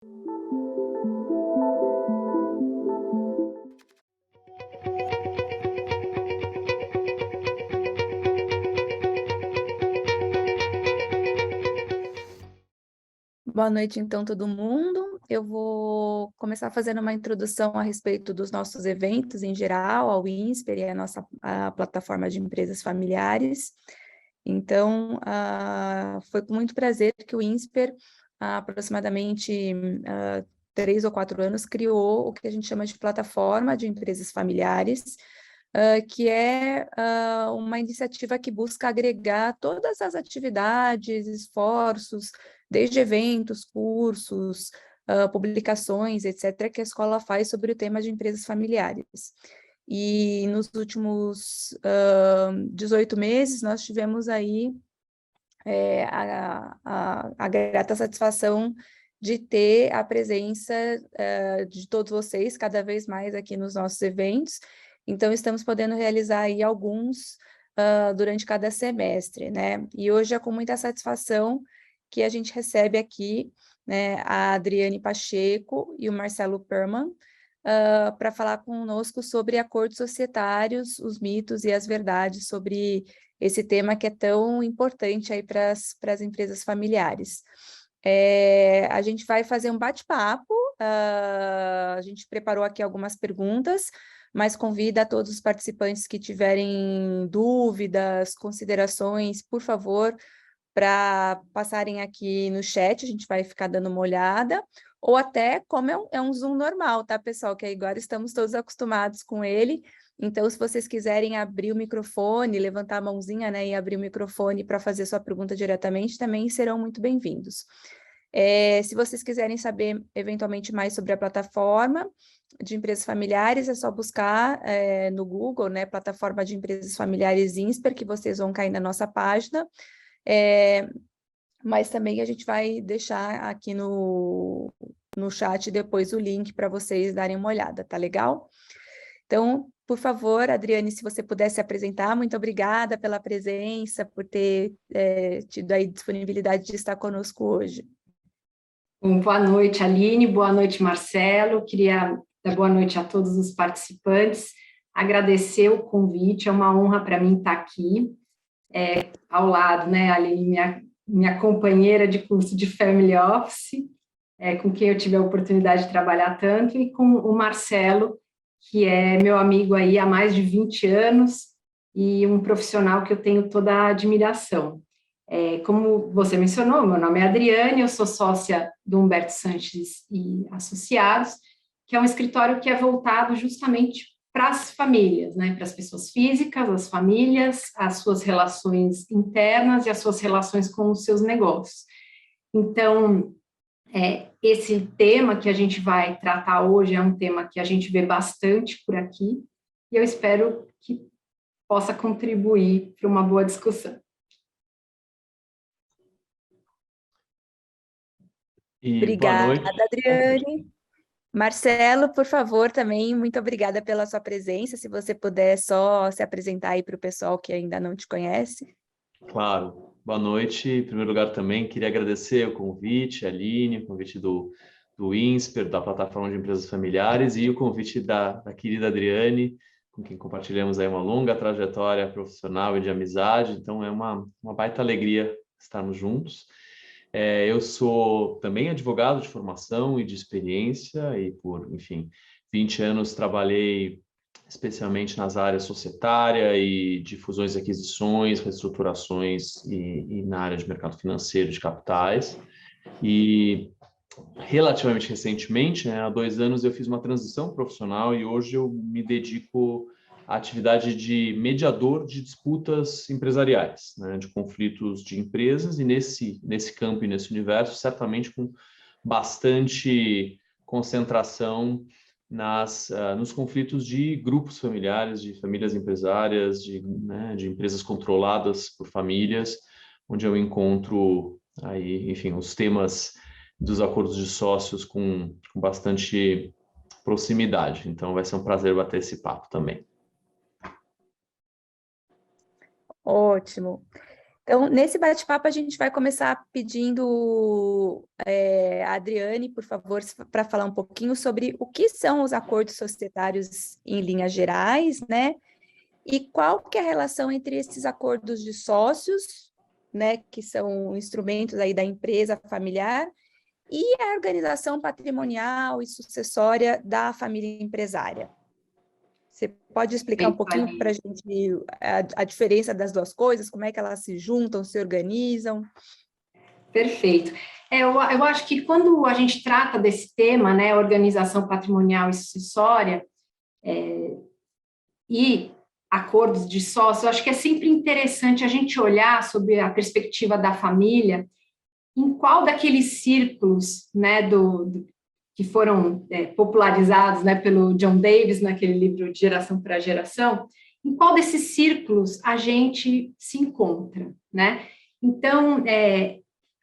Boa noite, então, todo mundo. Eu vou começar fazendo uma introdução a respeito dos nossos eventos em geral, ao INSPER e a plataforma de empresas familiares. Então, foi com muito prazer que o INSPER, há aproximadamente 3 ou 4 anos, criou o que a gente chama de plataforma de empresas familiares, que é uma iniciativa que busca agregar todas as atividades, esforços, desde eventos, cursos, publicações, etc., que a escola faz sobre o tema de empresas familiares. E nos últimos 18 meses, nós tivemos aí a grata satisfação de ter a presença de todos vocês cada vez mais aqui nos nossos eventos. Então, estamos podendo realizar aí alguns durante cada semestre, né? E hoje é com muita satisfação que a gente recebe aqui, né, a Adriane Pacheco e o Marcelo Perman, para falar conosco sobre acordos societários, os mitos e as verdades sobre esse tema que é tão importante aí para as empresas familiares. A gente vai fazer um bate-papo, a gente preparou aqui algumas perguntas, mas convida a todos os participantes que tiverem dúvidas, considerações, por favor, para passarem aqui no chat, a gente vai ficar dando uma olhada, ou até como é um Zoom normal, tá, pessoal? Que agora estamos todos acostumados com ele. Então, se vocês quiserem abrir o microfone, levantar a mãozinha, né, e abrir o microfone para fazer sua pergunta diretamente, também serão muito bem-vindos. Se vocês quiserem saber eventualmente mais sobre a plataforma de empresas familiares, é só buscar no Google, né, plataforma de empresas familiares INSPER, que vocês vão cair na nossa página. Mas também a gente vai deixar aqui no chat depois o link para vocês darem uma olhada, tá legal? Então, por favor, Adriane, se você pudesse se apresentar, muito obrigada pela presença, por ter tido aí disponibilidade de estar conosco hoje. Bom, boa noite, Aline, boa noite, Marcelo. Queria dar boa noite a todos os participantes, agradecer o convite, é uma honra para mim estar aqui, ao lado, né, Aline, minha companheira de curso de Family Office, com quem eu tive a oportunidade de trabalhar tanto, e com o Marcelo, que é meu amigo aí há mais de 20 anos e um profissional que eu tenho toda a admiração. Como você mencionou, meu nome é Adriane, eu sou sócia do Humberto Sanches e Associados, que é um escritório que é voltado justamente para as famílias, né, para as pessoas físicas, as famílias, as suas relações internas e as suas relações com os seus negócios. Então, esse tema que a gente vai tratar hoje é um tema que a gente vê bastante por aqui, e eu espero que possa contribuir para uma boa discussão. Obrigada, Adriane. Marcelo, por favor, também, muito obrigada pela sua presença. Se você puder só se apresentar aí para o pessoal que ainda não te conhece. Claro. Boa noite. Em primeiro lugar, também queria agradecer o convite, a Aline, o convite do INSPER, da Plataforma de Empresas Familiares, e o convite da querida Adriane, com quem compartilhamos aí uma longa trajetória profissional e de amizade. Então, é uma baita alegria estarmos juntos. Eu sou também advogado de formação e de experiência, e por, enfim, 20 anos trabalhei especialmente nas áreas societária e de fusões e aquisições, reestruturações e na área de mercado financeiro de capitais. E relativamente recentemente, né, há 2 anos, eu fiz uma transição profissional e hoje eu me dedico à atividade de mediador de disputas empresariais, né, de conflitos de empresas, e nesse campo e nesse universo, certamente com bastante concentração nos conflitos de grupos familiares, de famílias empresárias, de empresas controladas por famílias, onde eu encontro aí, enfim, os temas dos acordos de sócios com bastante proximidade. Então, vai ser um prazer bater esse papo também. Ótimo. Então, nesse bate-papo, a gente vai começar pedindo a Adriane, por favor, para falar um pouquinho sobre o que são os acordos societários em linhas gerais, né? E qual que é a relação entre esses acordos de sócios, né, que são instrumentos aí da empresa familiar, e a organização patrimonial e sucessória da família empresária. Você pode explicar um pouquinho para a gente a diferença das duas coisas, como é que elas se juntam, se organizam? Perfeito. Eu acho que quando a gente trata desse tema, né, organização patrimonial e sucessória, e acordos de sócio, eu acho que é sempre interessante a gente olhar sobre a perspectiva da família, em qual daqueles círculos, né, que foram popularizados, né, pelo John Davis, naquele livro de Geração para Geração, em qual desses círculos a gente se encontra, né? Então,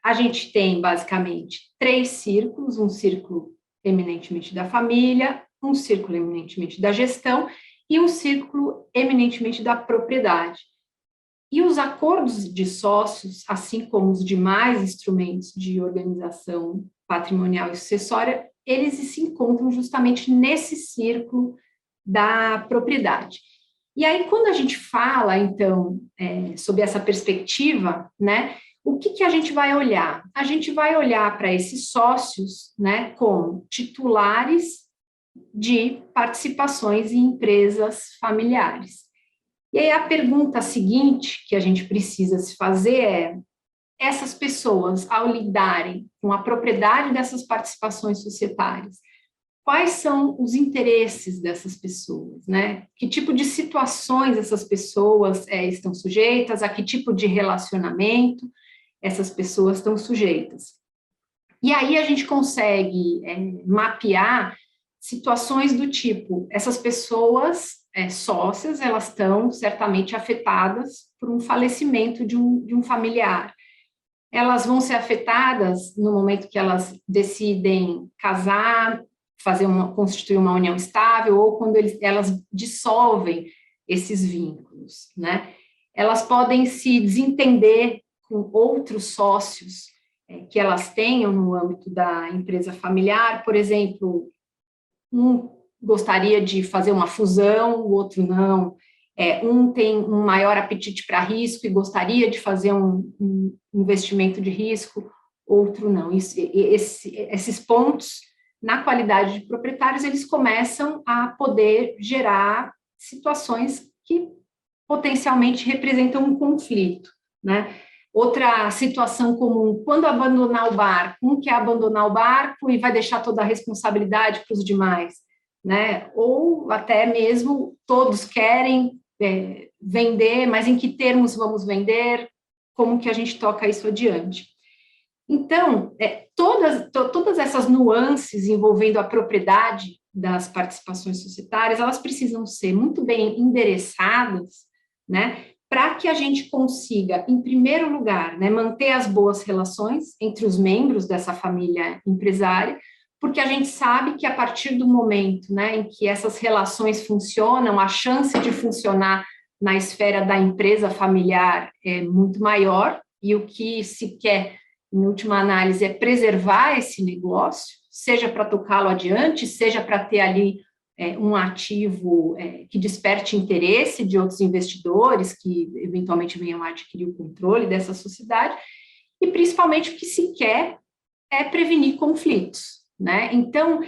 a gente tem, basicamente, 3 círculos, um círculo eminentemente da família, um círculo eminentemente da gestão e um círculo eminentemente da propriedade. E os acordos de sócios, assim como os demais instrumentos de organização patrimonial e sucessória, eles se encontram justamente nesse círculo da propriedade. E aí, quando a gente fala, então, sobre essa perspectiva, né, o que a gente vai olhar? A gente vai olhar para esses sócios, né, como titulares de participações em empresas familiares. E aí a pergunta seguinte que a gente precisa se fazer é: essas pessoas, ao lidarem com a propriedade dessas participações societárias, quais são os interesses dessas pessoas, né? Que tipo de situações essas pessoas estão sujeitas, a que tipo de relacionamento essas pessoas estão sujeitas. E aí a gente consegue mapear situações do tipo: essas pessoas sócias, elas estão certamente afetadas por um falecimento de um familiar. Elas vão ser afetadas no momento que elas decidem casar, constituir uma união estável, ou quando elas dissolvem esses vínculos, né? Elas podem se desentender com outros sócios que elas tenham no âmbito da empresa familiar. Por exemplo, um gostaria de fazer uma fusão, o outro não. Um tem um maior apetite para risco e gostaria de fazer um investimento de risco, outro não. Esses pontos, na qualidade de proprietários, eles começam a poder gerar situações que potencialmente representam um conflito, né? Outra situação comum: quando abandonar o barco, um quer abandonar o barco e vai deixar toda a responsabilidade para os demais, né? Ou até mesmo todos querem vender, mas em que termos vamos vender? Como que a gente toca isso adiante? Então, todas essas nuances envolvendo a propriedade das participações societárias, elas precisam ser muito bem endereçadas, né, para que a gente consiga, em primeiro lugar, né, manter as boas relações entre os membros dessa família empresária, porque a gente sabe que a partir do momento, né, em que essas relações funcionam, a chance de funcionar na esfera da empresa familiar é muito maior, e o que se quer, em última análise, é preservar esse negócio, seja para tocá-lo adiante, seja para ter ali um ativo que desperte interesse de outros investidores que eventualmente venham a adquirir o controle dessa sociedade, e principalmente o que se quer é prevenir conflitos, né? Então,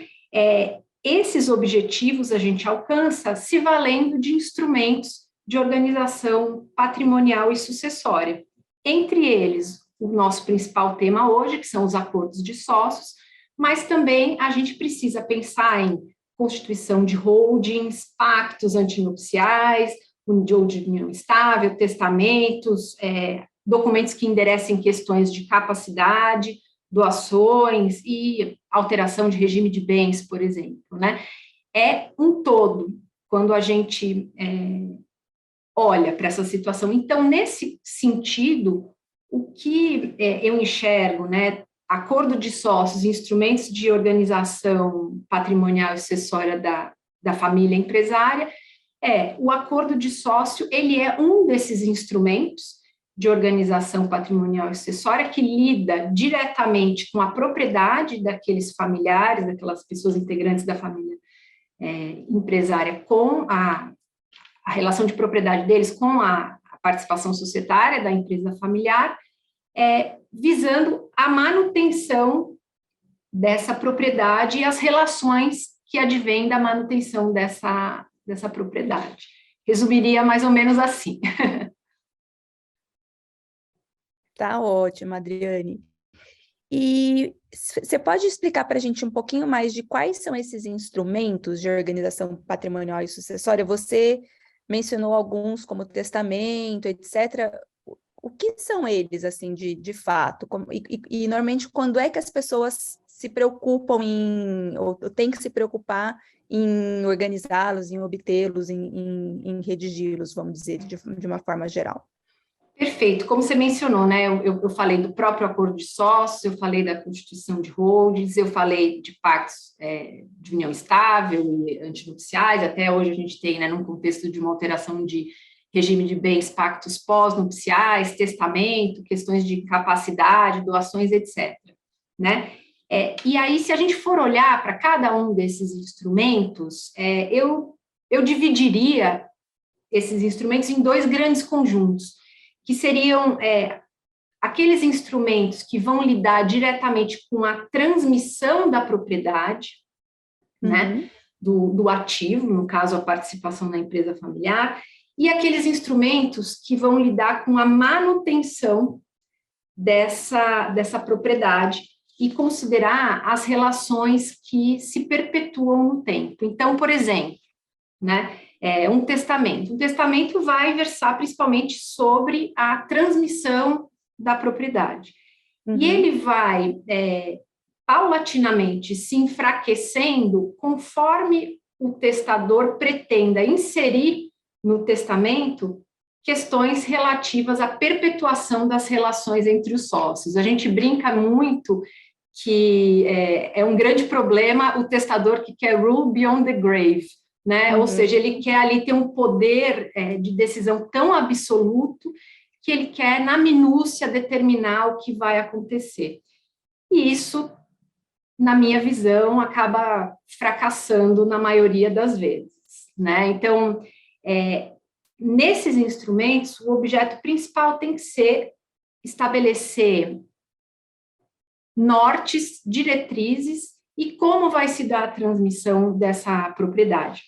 esses objetivos a gente alcança se valendo de instrumentos de organização patrimonial e sucessória. Entre eles, o nosso principal tema hoje, que são os acordos de sócios, mas também a gente precisa pensar em constituição de holdings, pactos antinupciais, ou de união estável, testamentos, documentos que enderecem questões de capacidade, doações e alteração de regime de bens, por exemplo, né? É um todo, quando a gente olha para essa situação. Então, nesse sentido, o que eu enxergo, né, acordo de sócios, instrumentos de organização patrimonial e sucessória da família empresária, o acordo de sócio, ele é um desses instrumentos de organização patrimonial e sucessória que lida diretamente com a propriedade daqueles familiares, daquelas pessoas integrantes da família empresária, com a relação de propriedade deles com a participação societária da empresa familiar, visando a manutenção dessa propriedade e as relações que advêm da manutenção dessa propriedade. Resumiria mais ou menos assim. Tá ótimo, Adriane. E você pode explicar para a gente um pouquinho mais de quais são esses instrumentos de organização patrimonial e sucessória? Você mencionou alguns, como testamento, etc. O que são eles, assim, de fato? E normalmente, quando é que as pessoas se preocupam ou têm que se preocupar em organizá-los, em obtê-los, em redigi-los, vamos dizer, de uma forma geral? Perfeito. Como você mencionou, né? Eu falei do próprio acordo de sócios, eu falei da constituição de holdings, eu falei de pactos de união estável e antinupciais. Até hoje a gente tem, né, num contexto de uma alteração de regime de bens, pactos pós-nupciais, testamento, questões de capacidade, doações, etc. Né? E aí, se a gente for olhar para cada um desses instrumentos, eu dividiria esses instrumentos em dois grandes conjuntos, que seriam aqueles instrumentos que vão lidar diretamente com a transmissão da propriedade, né, do ativo, no caso, a participação na empresa familiar, e aqueles instrumentos que vão lidar com a manutenção dessa propriedade e considerar as relações que se perpetuam no tempo. Então, por exemplo, né, um testamento. Um testamento vai versar principalmente sobre a transmissão da propriedade. E ele vai paulatinamente se enfraquecendo conforme o testador pretenda inserir no testamento questões relativas à perpetuação das relações entre os sócios. A gente brinca muito que é um grande problema o testador que quer rule beyond the grave, né? Ou seja, ele quer ali ter um poder de decisão tão absoluto que ele quer, na minúcia, determinar o que vai acontecer. E isso, na minha visão, acaba fracassando na maioria das vezes, né? Então, nesses instrumentos, o objeto principal tem que ser estabelecer nortes, diretrizes e como vai se dar a transmissão dessa propriedade.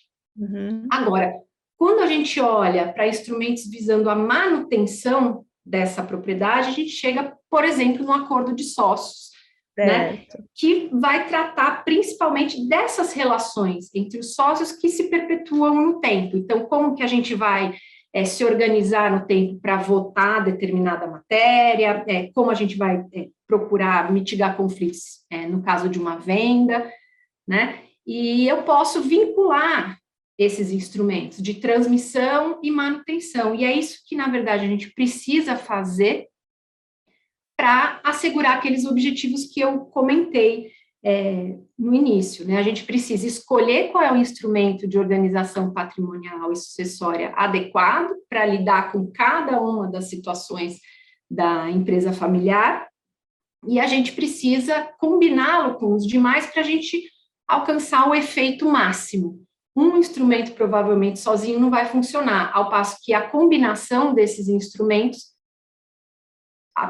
Agora, quando a gente olha para instrumentos visando a manutenção dessa propriedade, a gente chega, por exemplo, no acordo de sócios, né, que vai tratar principalmente dessas relações entre os sócios que se perpetuam no tempo. Então, como que a gente vai se organizar no tempo para votar determinada matéria, como a gente vai procurar mitigar conflitos no caso de uma venda, né? E eu posso vincular esses instrumentos de transmissão e manutenção. E é isso que, na verdade, a gente precisa fazer para assegurar aqueles objetivos que eu comentei no início, né? A gente precisa escolher qual é o instrumento de organização patrimonial e sucessória adequado para lidar com cada uma das situações da empresa familiar, e a gente precisa combiná-lo com os demais para a gente alcançar o efeito máximo. Um instrumento provavelmente sozinho não vai funcionar, ao passo que a combinação desses instrumentos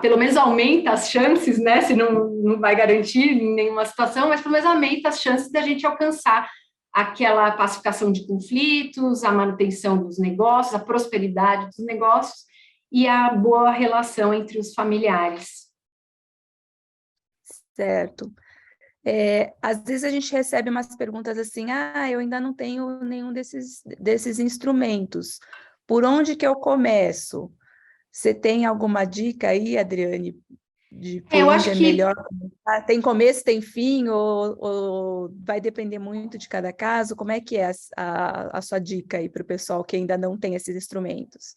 pelo menos aumenta as chances, né, se não vai garantir em nenhuma situação, mas pelo menos aumenta as chances da gente alcançar aquela pacificação de conflitos, a manutenção dos negócios, a prosperidade dos negócios e a boa relação entre os familiares. Certo. Às vezes a gente recebe umas perguntas assim, eu ainda não tenho nenhum desses instrumentos. Por onde que eu começo? Você tem alguma dica aí, Adriane, de por onde é melhor começar? Tem começo, tem fim, ou vai depender muito de cada caso? Como é que é a sua dica aí para o pessoal que ainda não tem esses instrumentos?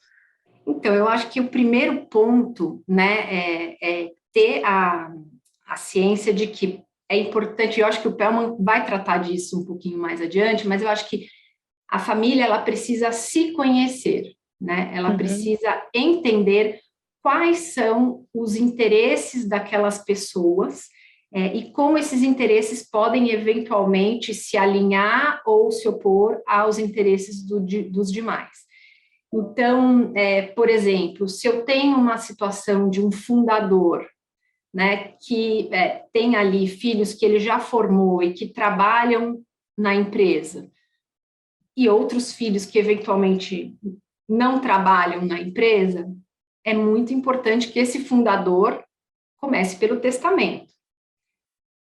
Então, eu acho que o primeiro ponto, né, é ter a ciência de que é importante, eu acho que o Pellman vai tratar disso um pouquinho mais adiante, mas eu acho que a família, ela precisa se conhecer, né? Ela precisa entender quais são os interesses daquelas pessoas e como esses interesses podem eventualmente se alinhar ou se opor aos interesses dos demais. Então, por exemplo, se eu tenho uma situação de um fundador, né, que tem ali filhos que ele já formou e que trabalham na empresa, e outros filhos que eventualmente não trabalham na empresa, é muito importante que esse fundador comece pelo testamento,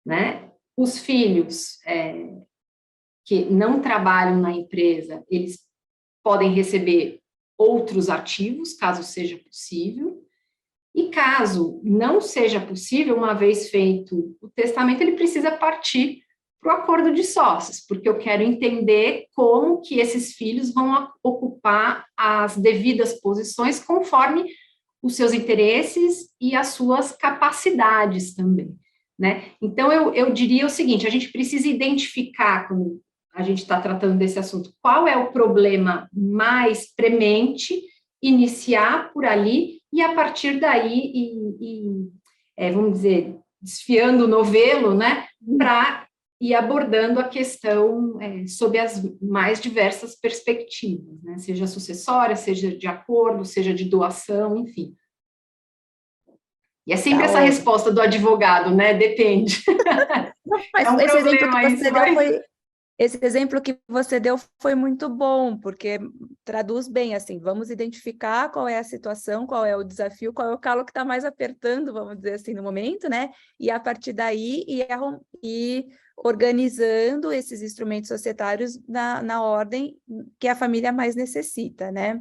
né? Os filhos que não trabalham na empresa, eles podem receber outros ativos, caso seja possível, e caso não seja possível, uma vez feito o testamento, ele precisa partir para o acordo de sócios, porque eu quero entender como que esses filhos vão ocupar as devidas posições conforme os seus interesses e as suas capacidades também, né? Então, eu diria o seguinte, a gente precisa identificar, quando a gente está tratando desse assunto, qual é o problema mais premente, iniciar por ali, e a partir daí, vamos dizer, desfiando o novelo, né, para ir abordando a questão sob as mais diversas perspectivas, né, seja sucessória, seja de acordo, seja de doação, enfim. E é sempre essa resposta do advogado, né, depende. Não, mas esse exemplo que você deu foi muito bom, porque traduz bem, assim, vamos identificar qual é a situação, qual é o desafio, qual é o calo que está mais apertando, vamos dizer assim, no momento, né? E a partir daí ir organizando esses instrumentos societários na ordem que a família mais necessita, né?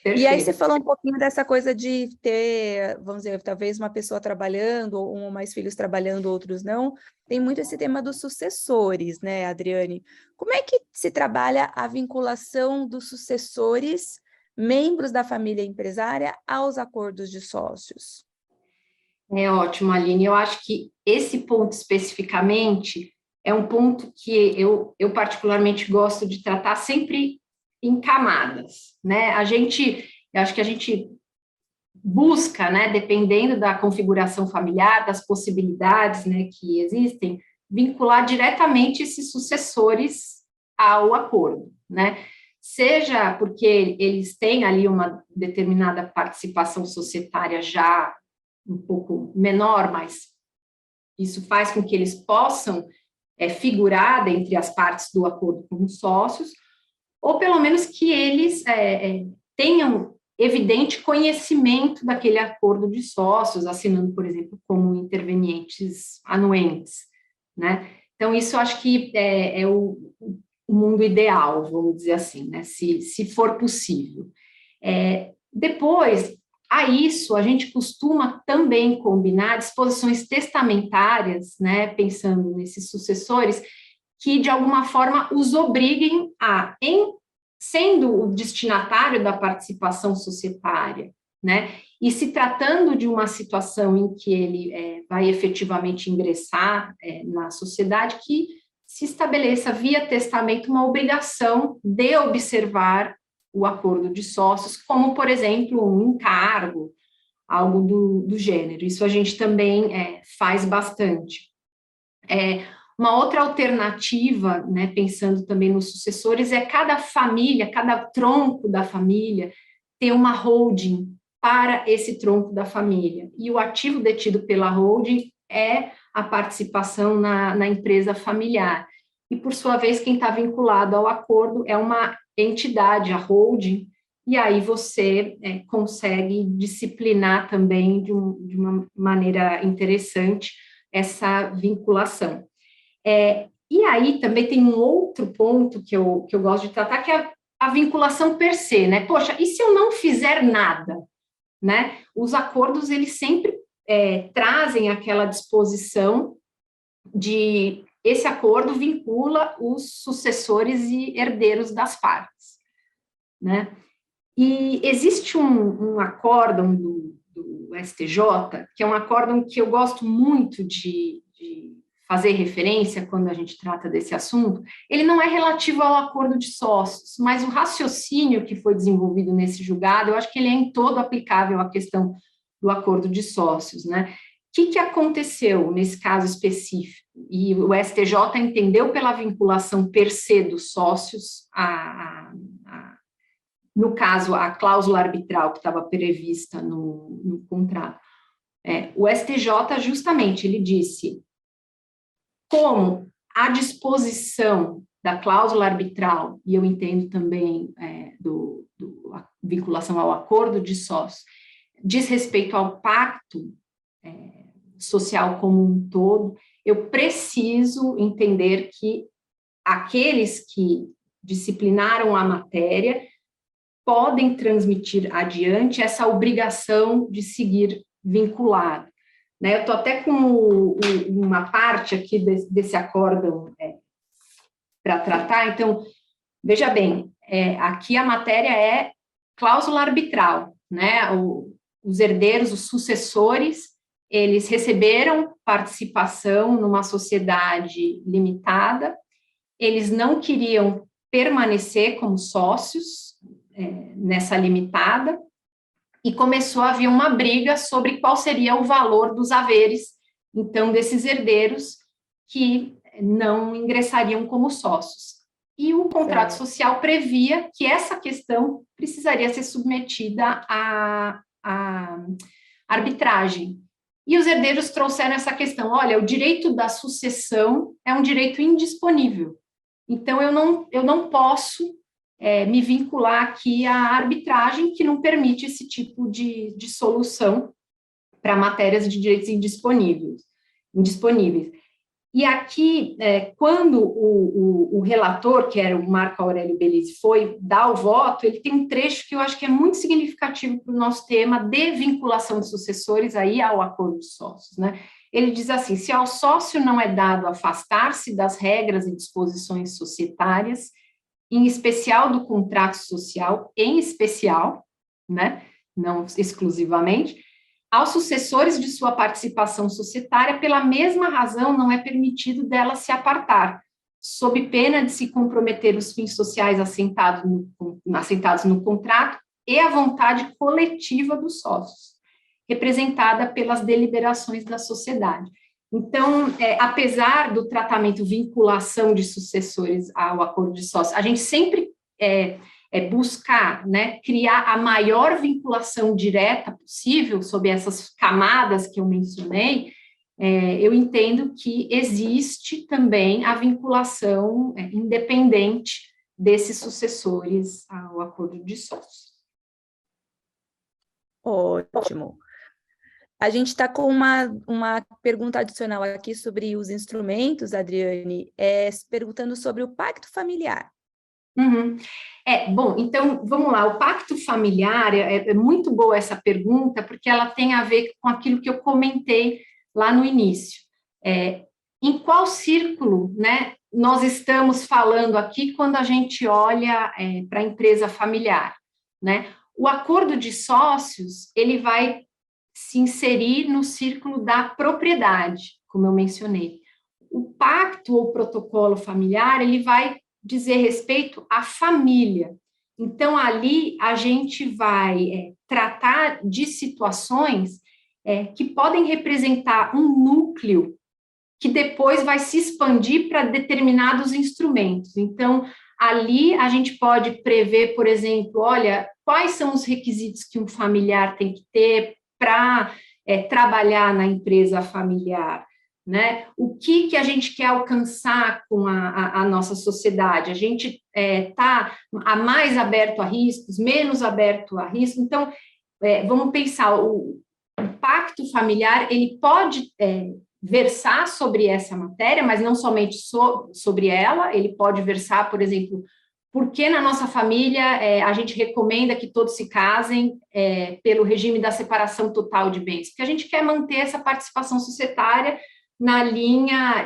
Perfeito. E aí você falou um pouquinho dessa coisa de ter, vamos dizer, talvez uma pessoa trabalhando, um ou mais filhos trabalhando, outros não. Tem muito esse tema dos sucessores, né, Adriane? Como é que se trabalha a vinculação dos sucessores, membros da família empresária, aos acordos de sócios? É ótimo, Aline. Eu acho que esse ponto especificamente é um ponto que eu particularmente gosto de tratar sempre em camadas, né? Eu acho que a gente busca, né, dependendo da configuração familiar, das possibilidades, né, que existem, vincular diretamente esses sucessores ao acordo, né? Seja porque eles têm ali uma determinada participação societária já um pouco menor, mas isso faz com que eles possam figurar dentre as partes do acordo como sócios, ou pelo menos que eles tenham evidente conhecimento daquele acordo de sócios, assinando, por exemplo, como intervenientes anuentes, né? Então, isso eu acho que é o mundo ideal, vamos dizer assim, né? Se for possível. Depois, a isso, a gente costuma também combinar disposições testamentárias, né? Pensando nesses sucessores, que, de alguma forma, os obriguem a, sendo o destinatário da participação societária, né, e se tratando de uma situação em que ele vai efetivamente ingressar na sociedade, que se estabeleça via testamento uma obrigação de observar o acordo de sócios, como, por exemplo, um encargo, algo do gênero. Isso a gente também faz bastante. Uma outra alternativa, né, pensando também nos sucessores, é cada família, cada tronco da família ter uma holding para esse tronco da família. E o ativo detido pela holding é a participação na empresa familiar. E, por sua vez, quem está vinculado ao acordo é uma entidade, a holding, e aí você consegue disciplinar também de uma maneira interessante essa vinculação. E aí também tem um outro ponto que eu gosto de tratar, que é a vinculação per se, né? Poxa, e se eu não fizer nada, né? Os acordos, eles sempre trazem aquela disposição de esse acordo vincula os sucessores e herdeiros das partes, né? E existe um acórdão do STJ, que é um acórdão que eu gosto muito de fazer referência quando a gente trata desse assunto. Ele não é relativo ao acordo de sócios, mas o raciocínio que foi desenvolvido nesse julgado, eu acho que ele é em todo aplicável à questão do acordo de sócios, né? O que aconteceu nesse caso específico? E o STJ entendeu pela vinculação per se dos sócios, no caso, a cláusula arbitral que estava prevista no contrato. O STJ, justamente, ele disse como a disposição da cláusula arbitral, e eu entendo também a vinculação ao acordo de sócios, diz respeito ao pacto social como um todo, eu preciso entender que aqueles que disciplinaram a matéria podem transmitir adiante essa obrigação de seguir vinculado. Né? Eu estou até com uma parte aqui desse acórdão para tratar, então, veja bem, aqui a matéria é cláusula arbitral, né? Os herdeiros, os sucessores, eles receberam participação numa sociedade limitada, eles não queriam permanecer como sócios nessa limitada, e começou a haver uma briga sobre qual seria o valor dos haveres, então, desses herdeiros que não ingressariam como sócios. E o contrato social previa que essa questão precisaria ser submetida à arbitragem. E os herdeiros trouxeram essa questão, olha, o direito da sucessão é um direito indisponível, então eu não posso me vincular aqui à arbitragem, que não permite esse tipo de solução para matérias de direitos indisponíveis. E aqui, quando o relator, que era o Marco Aurélio Bellisi, foi dar o voto, ele tem um trecho que eu acho que é muito significativo para o nosso tema de vinculação de sucessores aí ao acordo de sócios, né? Ele diz assim, se ao sócio não é dado afastar-se das regras e disposições societárias, em especial do contrato social, em especial, né, não exclusivamente, aos sucessores de sua participação societária, pela mesma razão, não é permitido dela se apartar, sob pena de se comprometer os fins sociais assentados no contrato e a vontade coletiva dos sócios, representada pelas deliberações da sociedade. Então, apesar do tratamento vinculação de sucessores ao acordo de sócios, a gente sempre buscar, né, criar a maior vinculação direta possível sobre essas camadas que eu mencionei. Eu entendo que existe também a vinculação independente desses sucessores ao acordo de sócios. Ótimo. A gente está com uma pergunta adicional aqui sobre os instrumentos, Adriane, perguntando sobre o pacto familiar. Uhum. Bom, então, vamos lá, o pacto familiar, é muito boa essa pergunta, porque ela tem a ver com aquilo que eu comentei lá no início. Em qual círculo, né, nós estamos falando aqui quando a gente olha para a empresa familiar, né? O acordo de sócios, ele vai se inserir no círculo da propriedade, como eu mencionei. O pacto ou protocolo familiar, ele vai dizer respeito à família. Então, ali a gente vai tratar de situações que podem representar um núcleo que depois vai se expandir para determinados instrumentos. Então, ali a gente pode prever, por exemplo, olha, quais são os requisitos que um familiar tem que ter para trabalhar na empresa familiar, né? O que a gente quer alcançar com a nossa sociedade? A gente está mais aberto a riscos, menos aberto a riscos? Então, vamos pensar, o pacto familiar, ele pode versar sobre essa matéria, mas não somente sobre ela, ele pode versar, por exemplo, por que na nossa família a gente recomenda que todos se casem pelo regime da separação total de bens? Porque a gente quer manter essa participação societária na linha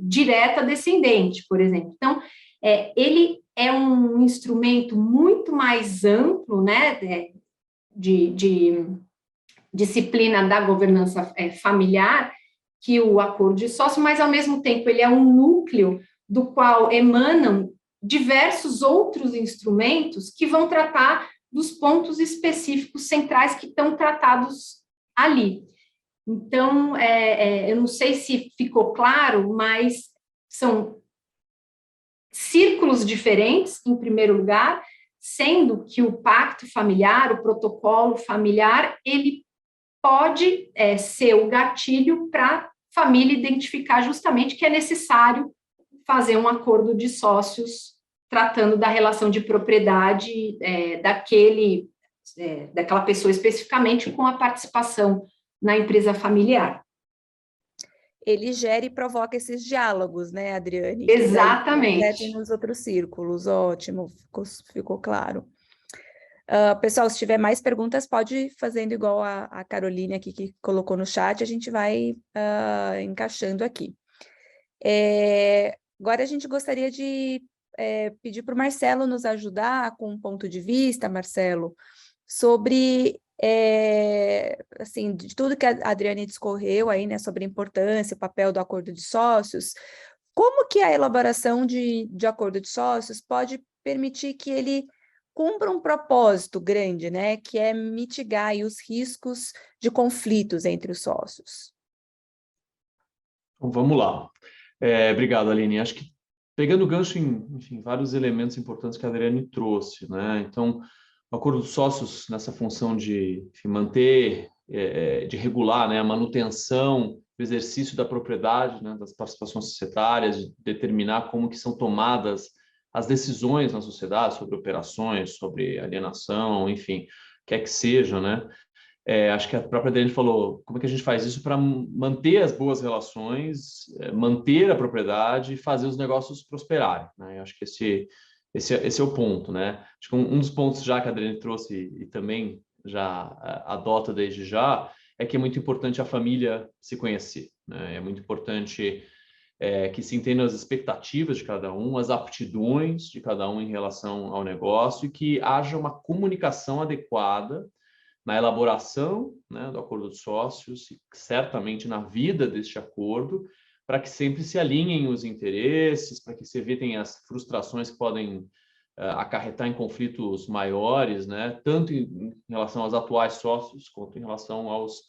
direta descendente, por exemplo. Então, ele é um instrumento muito mais amplo, né, de disciplina da governança familiar que o acordo de sócio, mas, ao mesmo tempo, ele é um núcleo do qual emanam diversos outros instrumentos que vão tratar dos pontos específicos centrais que estão tratados ali. Então, eu não sei se ficou claro, mas são círculos diferentes, em primeiro lugar, sendo que o pacto familiar, o protocolo familiar, ele pode ser o gatilho para a família identificar justamente que é necessário fazer um acordo de sócios tratando da relação de propriedade daquela pessoa especificamente com a participação na empresa familiar. Ele gera e provoca esses diálogos, né, Adriane? Exatamente. Que nos outros círculos, ótimo, ficou claro. Pessoal, se tiver mais perguntas, pode ir fazendo igual a Caroline aqui que colocou no chat, a gente vai encaixando aqui. Agora a gente gostaria de pedir para o Marcelo nos ajudar com um ponto de vista, Marcelo, sobre assim, de tudo que a Adriane discorreu aí, né, sobre a importância, o papel do acordo de sócios, como que a elaboração de acordo de sócios pode permitir que ele cumpra um propósito grande, né, que é mitigar aí os riscos de conflitos entre os sócios? Então, vamos lá. Obrigado, Aline. Acho que pegando o gancho em, enfim, vários elementos importantes que a Adriane trouxe, né? Então, o acordo dos sócios nessa função de, enfim, manter, de regular, né, a manutenção do exercício da propriedade, né, das participações societárias, de determinar como que são tomadas as decisões na sociedade sobre operações, sobre alienação, enfim, quer que seja, né? Acho que a própria Adriane falou, como é que a gente faz isso para manter as boas relações, manter a propriedade e fazer os negócios prosperarem, né? Acho que esse é o ponto, né? Acho que um dos pontos já que a Adriane trouxe e também já adota desde já, é que é muito importante a família se conhecer, né? É muito importante que se entendam as expectativas de cada um, as aptidões de cada um em relação ao negócio e que haja uma comunicação adequada na elaboração, né, do acordo de sócios, e certamente na vida deste acordo, para que sempre se alinhem os interesses, para que se evitem as frustrações que podem acarretar em conflitos maiores, né, tanto em relação aos atuais sócios, quanto em relação aos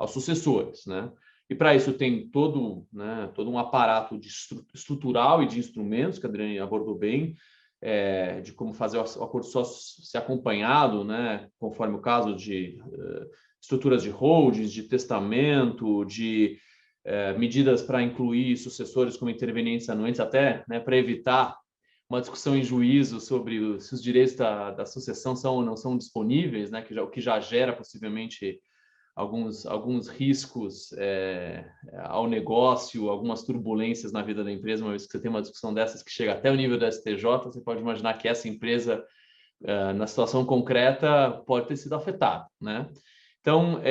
sucessores, né? E para isso tem todo um aparato estrutural e de instrumentos, que a Adriane abordou bem, de como fazer o acordo só ser acompanhado, né, conforme o caso de estruturas de holdings, de testamento, de medidas para incluir sucessores como intervenientes anuentes, até, né, para evitar uma discussão em juízo sobre se os direitos da sucessão são ou não são disponíveis, né, o que já gera possivelmente alguns riscos ao negócio, algumas turbulências na vida da empresa. Uma vez que você tem uma discussão dessas que chega até o nível da STJ, você pode imaginar que essa empresa, na situação concreta, pode ter sido afetada, né? Então,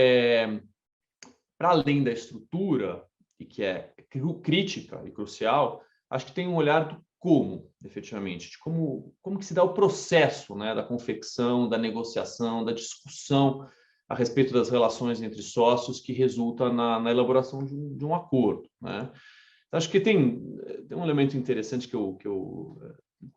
para além da estrutura, e que é crítica e crucial, acho que tem um olhar do como, efetivamente, de como que se dá o processo, né, da confecção, da negociação, da discussão a respeito das relações entre sócios que resulta na elaboração de um acordo, né? Acho que tem um elemento interessante com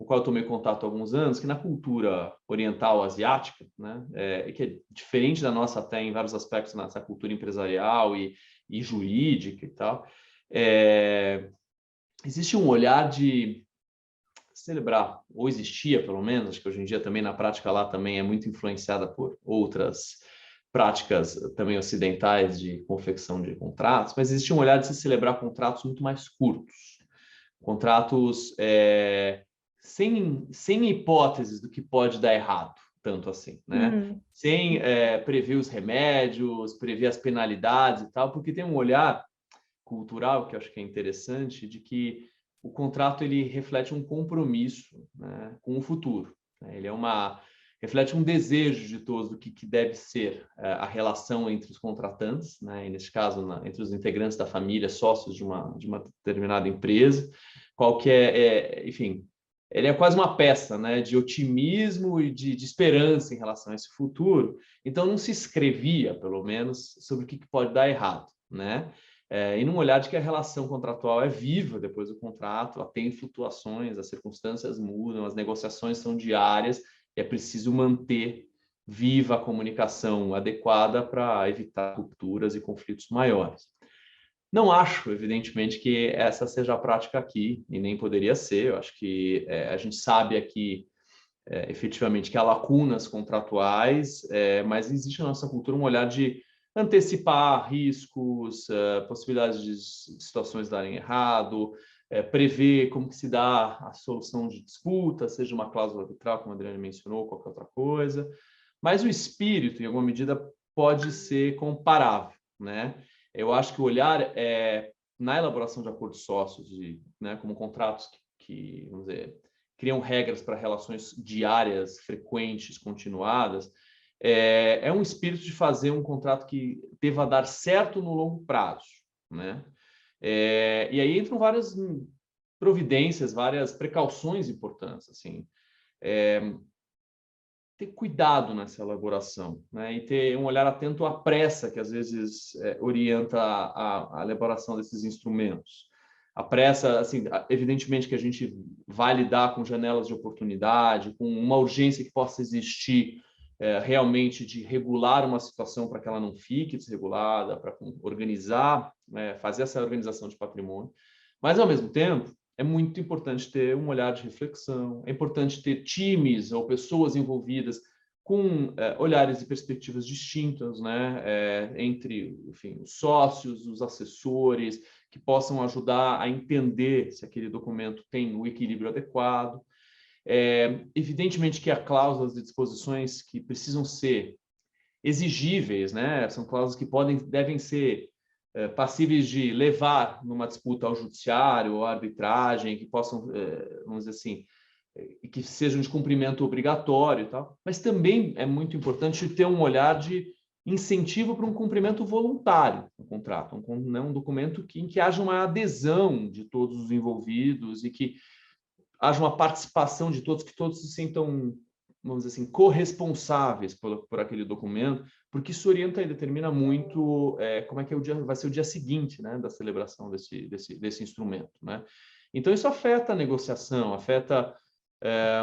o qual eu tomei contato há alguns anos, que na cultura oriental asiática, né, que é diferente da nossa até em vários aspectos nessa cultura empresarial e jurídica e tal, existe um olhar de celebrar, ou existia pelo menos, acho que hoje em dia também na prática lá também é muito influenciada por outras práticas também ocidentais de confecção de contratos, mas existia um olhar de se celebrar contratos muito mais curtos, contratos sem hipóteses do que pode dar errado, tanto assim, né? Sem prever os remédios, prever as penalidades e tal, porque tem um olhar cultural que eu acho que é interessante, de que o contrato ele reflete um compromisso, né, com o futuro, né? Ele reflete um desejo de todos do que deve ser a relação entre os contratantes, né? E nesse caso, entre os integrantes da família, sócios de uma determinada empresa, qual que enfim, ele é quase uma peça, né, de otimismo e de esperança em relação a esse futuro. Então, não se escrevia, pelo menos, sobre o que pode dar errado, né? E num olhar de que a relação contratual é viva depois do contrato, ela tem flutuações, as circunstâncias mudam, as negociações são diárias, e é preciso manter viva a comunicação adequada para evitar rupturas e conflitos maiores. Não acho, evidentemente, que essa seja a prática aqui, e nem poderia ser. Eu acho que a gente sabe aqui, efetivamente, que há lacunas contratuais, mas existe na nossa cultura um olhar de antecipar riscos, possibilidades de situações darem errado, prever como que se dá a solução de disputa, seja uma cláusula arbitral, como a Adriane mencionou, ou qualquer outra coisa. Mas o espírito, em alguma medida, pode ser comparável, né? Eu acho que o olhar na elaboração de acordos sócios, né, como contratos que, vamos dizer, criam regras para relações diárias, frequentes, continuadas, é um espírito de fazer um contrato que deva dar certo no longo prazo, né? E aí entram várias providências, várias precauções importantes, assim. Ter cuidado nessa elaboração, né? E ter um olhar atento à pressa que às vezes orienta a elaboração desses instrumentos. A pressa, assim, evidentemente que a gente vai lidar com janelas de oportunidade, com uma urgência que possa existir realmente de regular uma situação para que ela não fique desregulada, para organizar, fazer essa organização de patrimônio, mas ao mesmo tempo é muito importante ter um olhar de reflexão, é importante ter times ou pessoas envolvidas com olhares e perspectivas distintas, né? Entre, enfim, os sócios, os assessores, que possam ajudar a entender se aquele documento tem o equilíbrio adequado. Evidentemente que há cláusulas de disposições que precisam ser exigíveis, né? São cláusulas que devem ser passíveis de levar numa disputa ao judiciário ou à arbitragem, que possam, vamos dizer assim, que sejam de cumprimento obrigatório e tal, mas também é muito importante ter um olhar de incentivo para um cumprimento voluntário do contrato, um documento em que haja uma adesão de todos os envolvidos e que haja uma participação de todos, que todos se sintam, vamos dizer assim, corresponsáveis por aquele documento, porque isso orienta e determina muito como é que vai ser o dia seguinte, né, da celebração desse instrumento, né? Então, isso afeta a negociação, afeta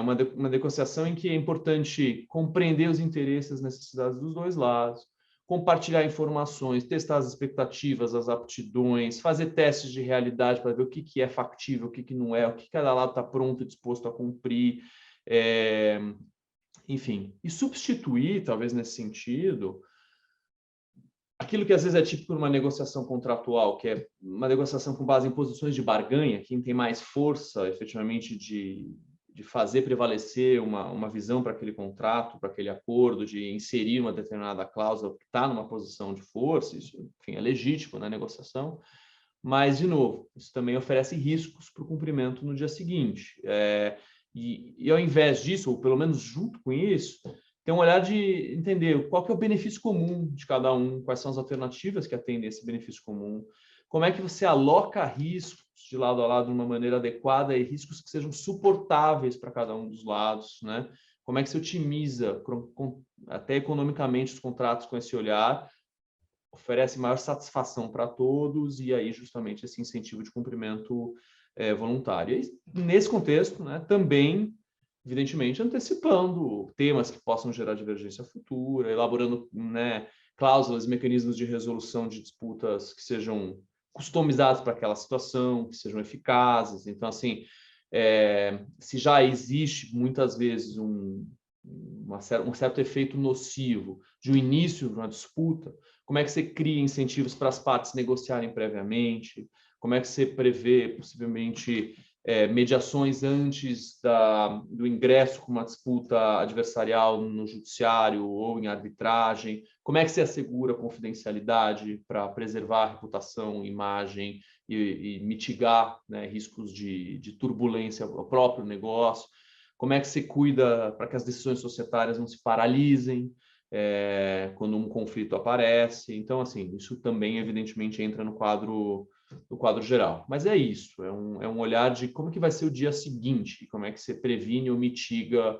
uma negociação em que é importante compreender os interesses e necessidades dos dois lados, compartilhar informações, testar as expectativas, as aptidões, fazer testes de realidade para ver o que é factível, o que não é, o que cada lado está pronto e disposto a cumprir, enfim. E substituir, talvez nesse sentido, aquilo que às vezes é típico numa negociação contratual, que é uma negociação com base em posições de barganha, quem tem mais força, efetivamente, de fazer prevalecer uma visão para aquele contrato, para aquele acordo, de inserir uma determinada cláusula que está numa posição de força, isso, enfim, é legítimo na negociação, mas, de novo, isso também oferece riscos para o cumprimento no dia seguinte. E ao invés disso, ou pelo menos junto com isso, ter um olhar de entender qual que é o benefício comum de cada um, quais são as alternativas que atendem esse benefício comum, como é que você aloca riscos de lado a lado de uma maneira adequada e riscos que sejam suportáveis para cada um dos lados, né? Como é que você otimiza até economicamente os contratos com esse olhar, oferece maior satisfação para todos e aí justamente esse incentivo de cumprimento voluntário. E nesse contexto, né, também, evidentemente, antecipando temas que possam gerar divergência futura, elaborando, né, cláusulas e mecanismos de resolução de disputas que sejam customizados para aquela situação, que sejam eficazes. Então, assim, se já existe muitas vezes um certo efeito nocivo de um início de uma disputa, como é que você cria incentivos para as partes negociarem previamente? Como é que você prevê, possivelmente, mediações antes do ingresso com uma disputa adversarial no judiciário ou em arbitragem? Como é que você assegura confidencialidade para preservar a reputação, imagem e mitigar, né, riscos de turbulência ao próprio negócio? Como é que você cuida para que as decisões societárias não se paralisem quando um conflito aparece? Então, assim, isso também, evidentemente, entra no quadro geral. Mas é isso, é um olhar de como que vai ser o dia seguinte, como é que você previne ou mitiga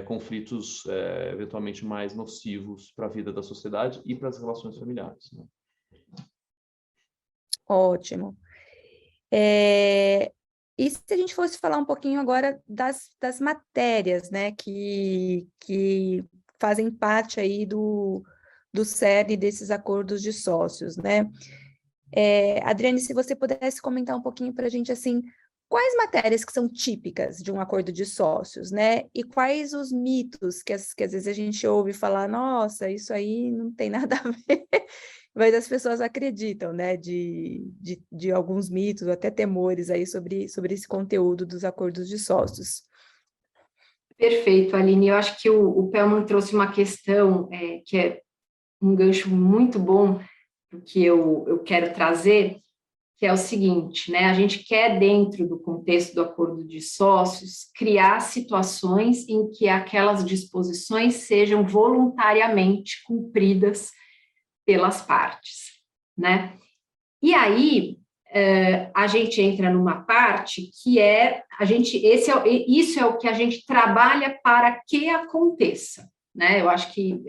conflitos eventualmente mais nocivos para a vida da sociedade e para as relações familiares, né? Ótimo. E se a gente fosse falar um pouquinho agora das matérias, né, que fazem parte aí do cerne desses acordos de sócios, né? Adriane, se você pudesse comentar um pouquinho para a gente, assim, quais matérias que são típicas de um acordo de sócios, né? E quais os mitos que às vezes a gente ouve falar, nossa, isso aí não tem nada a ver, mas as pessoas acreditam, né? De alguns mitos, ou até temores aí sobre esse conteúdo dos acordos de sócios. Perfeito, Aline. Eu acho que o Pellman trouxe uma questão que é um gancho muito bom que eu quero trazer, que é o seguinte, né? A gente quer, dentro do contexto do acordo de sócios, criar situações em que aquelas disposições sejam voluntariamente cumpridas pelas partes, né? E aí, a gente entra numa parte que isso é o que a gente trabalha para que aconteça, né? Eu acho que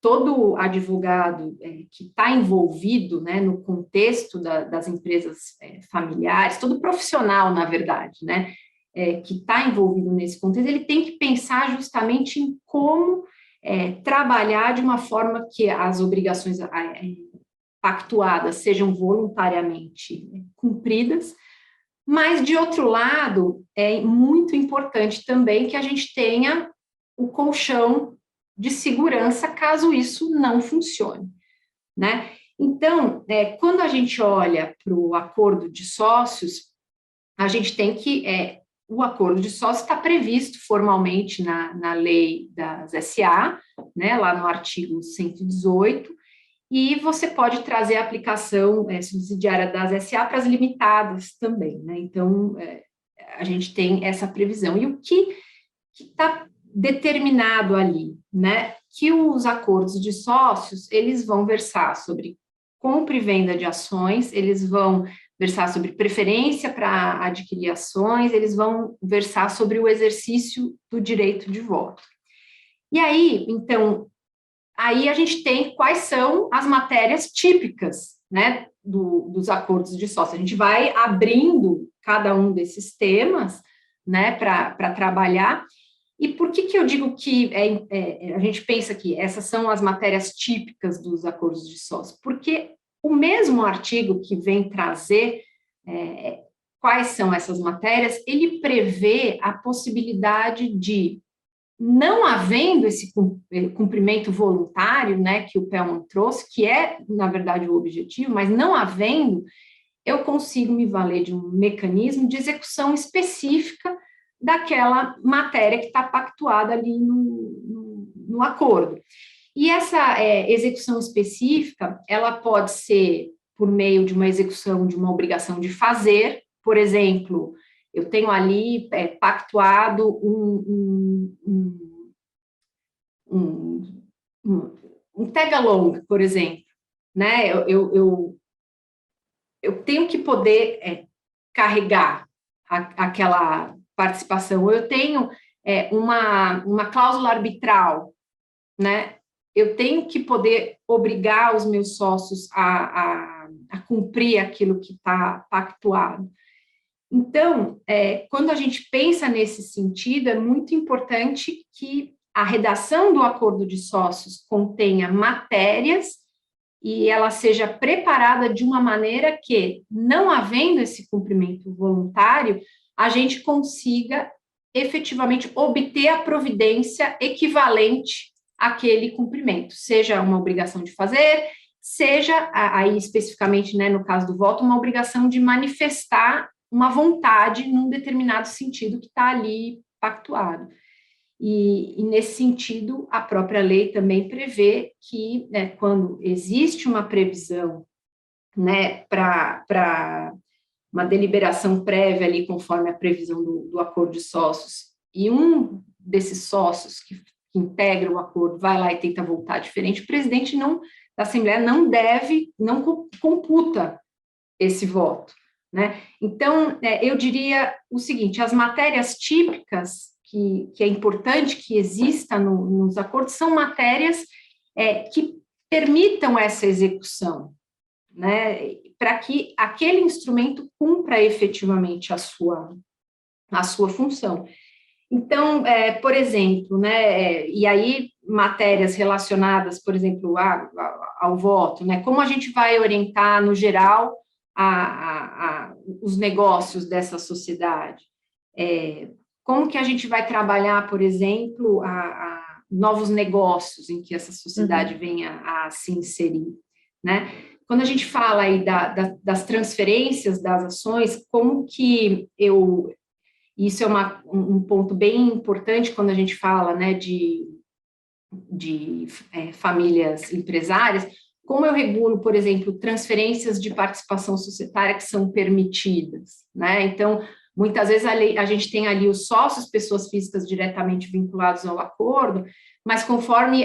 todo advogado que está envolvido, né, no contexto das empresas familiares, todo profissional, na verdade, né, que está envolvido nesse contexto, ele tem que pensar justamente em como trabalhar de uma forma que as obrigações pactuadas sejam voluntariamente cumpridas, mas, de outro lado, é muito importante também que a gente tenha o colchão de segurança caso isso não funcione, né? Então, quando a gente olha para o acordo de sócios, a gente tem que o acordo de sócios está previsto formalmente na lei das SA, né, lá no artigo 118, e você pode trazer a aplicação subsidiária das SA para as limitadas também, né? Então, a gente tem essa previsão. E o que está determinado ali, né? Que os acordos de sócios, eles vão versar sobre compra e venda de ações, eles vão versar sobre preferência para adquirir ações, eles vão versar sobre o exercício do direito de voto. E aí, então, aí a gente tem quais são as matérias típicas, né, dos acordos de sócio. A gente vai abrindo cada um desses temas, né, para trabalhar. E por que eu digo que a gente pensa que essas são as matérias típicas dos acordos de sócio? Porque o mesmo artigo que vem trazer quais são essas matérias, ele prevê a possibilidade de, não havendo esse cumprimento voluntário, né, que o Pellman trouxe, que é, na verdade, o objetivo, mas não havendo, eu consigo me valer de um mecanismo de execução específica daquela matéria que está pactuada ali no acordo. E essa execução específica, ela pode ser por meio de uma execução de uma obrigação de fazer, por exemplo, eu tenho ali pactuado um tag-along, por exemplo, né? Eu tenho que poder carregar aquela participação. Eu tenho uma cláusula arbitral, né? Eu tenho que poder obrigar os meus sócios a cumprir aquilo que está pactuado. Então, quando a gente pensa nesse sentido, é muito importante que a redação do acordo de sócios contenha matérias e ela seja preparada de uma maneira que, não havendo esse cumprimento voluntário, a gente consiga efetivamente obter a providência equivalente àquele cumprimento, seja uma obrigação de fazer, seja, aí especificamente, né, no caso do voto, uma obrigação de manifestar uma vontade num determinado sentido que está ali pactuado. E nesse sentido, a própria lei também prevê que, né, quando existe uma previsão, né, para uma deliberação prévia ali, conforme a previsão do acordo de sócios, e um desses sócios que integra o acordo vai lá e tenta voltar diferente, o presidente da Assembleia não computa esse voto, né? Então, eu diria o seguinte: as matérias típicas que é importante que exista nos acordos são matérias que permitam essa execução, né, para que aquele instrumento cumpra efetivamente a sua função. Então, por exemplo, né, e aí matérias relacionadas, por exemplo, ao voto, né? Como a gente vai orientar, no geral, os negócios dessa sociedade? Como que a gente vai trabalhar, por exemplo, novos negócios em que essa sociedade venha a se inserir, né? Quando a gente fala aí das transferências das ações, como que isso é um ponto bem importante quando a gente fala, né, de famílias empresárias, como eu regulo, por exemplo, transferências de participação societária que são permitidas, né? Então, muitas vezes a gente tem ali os sócios, pessoas físicas diretamente vinculados ao acordo, mas conforme